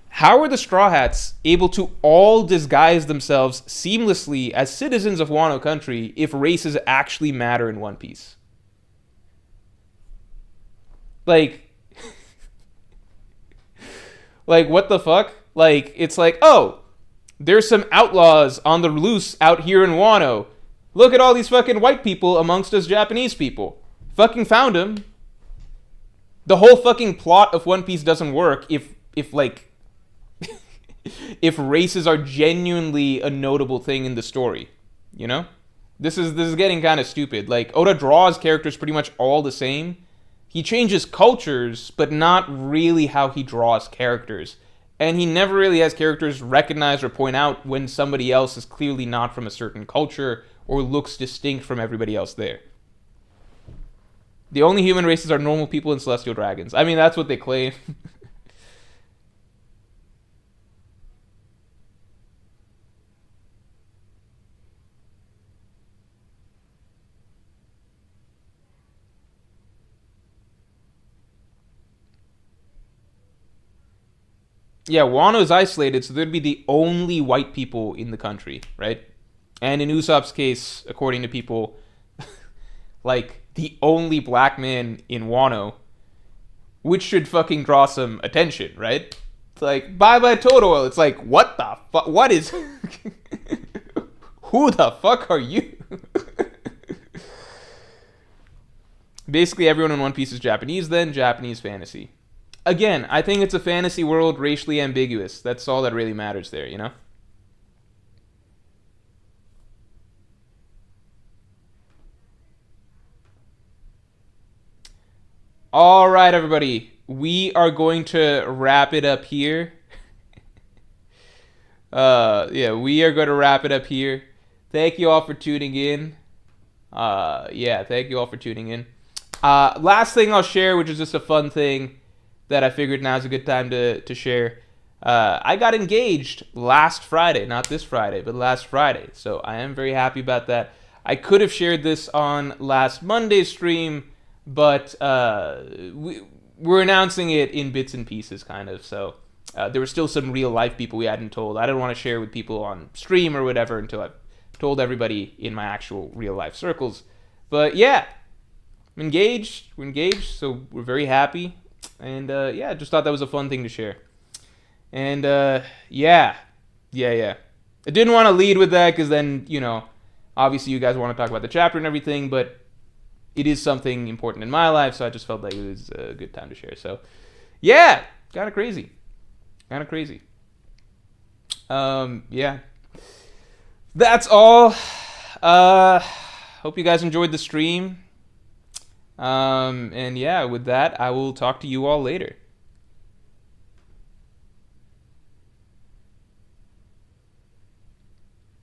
How are the Straw Hats able to all disguise themselves seamlessly as citizens of Wano country if races actually matter in One Piece? Like, like, what the fuck? Like, it's like, oh, there's some outlaws on the loose out here in Wano. Look at all these fucking white people amongst us Japanese people. Fucking found him. The whole fucking plot of One Piece doesn't work if like, if races are genuinely a notable thing in the story, you know? This is getting kind of stupid. Like, Oda draws characters pretty much all the same. He changes cultures, but not really how he draws characters. And he never really has characters recognize or point out when somebody else is clearly not from a certain culture or looks distinct from everybody else there. The only human races are normal people and celestial dragons. I mean, that's what they claim. Yeah, Wano's isolated, so there'd be the only white people in the country, right? And in Usopp's case, according to people, like, the only black man in Wano, which should fucking draw some attention, right? It's like, bye-bye Totoro. It's like, what the fuck? What is... Who the fuck are you? Basically, everyone in One Piece is Japanese then, Japanese fantasy. Again, I think it's a fantasy world, racially ambiguous. That's all that really matters there, you know? All right, everybody. We are going to wrap it up here. Yeah, we are going to wrap it up here. Thank you all for tuning in. Yeah, thank you all for tuning in. Last thing I'll share, which is just a fun thing that I figured now is a good time to share. I got engaged last Friday, not this Friday, but last Friday. So I am very happy about that. I could have shared this on last Monday's stream, but we're announcing it in bits and pieces, kind of. So there were still some real life people we hadn't told. I didn't want to share with people on stream or whatever until I've told everybody in my actual real life circles. But yeah, I'm engaged. We're engaged, so we're very happy. And yeah, just thought that was a fun thing to share. And yeah. I didn't want to lead with that because then, you know, obviously you guys want to talk about the chapter and everything, but it is something important in my life, so I just felt like it was a good time to share. So yeah, kind of crazy. Yeah. That's all. Hope you guys enjoyed the stream. And yeah, with that, I will talk to you all later.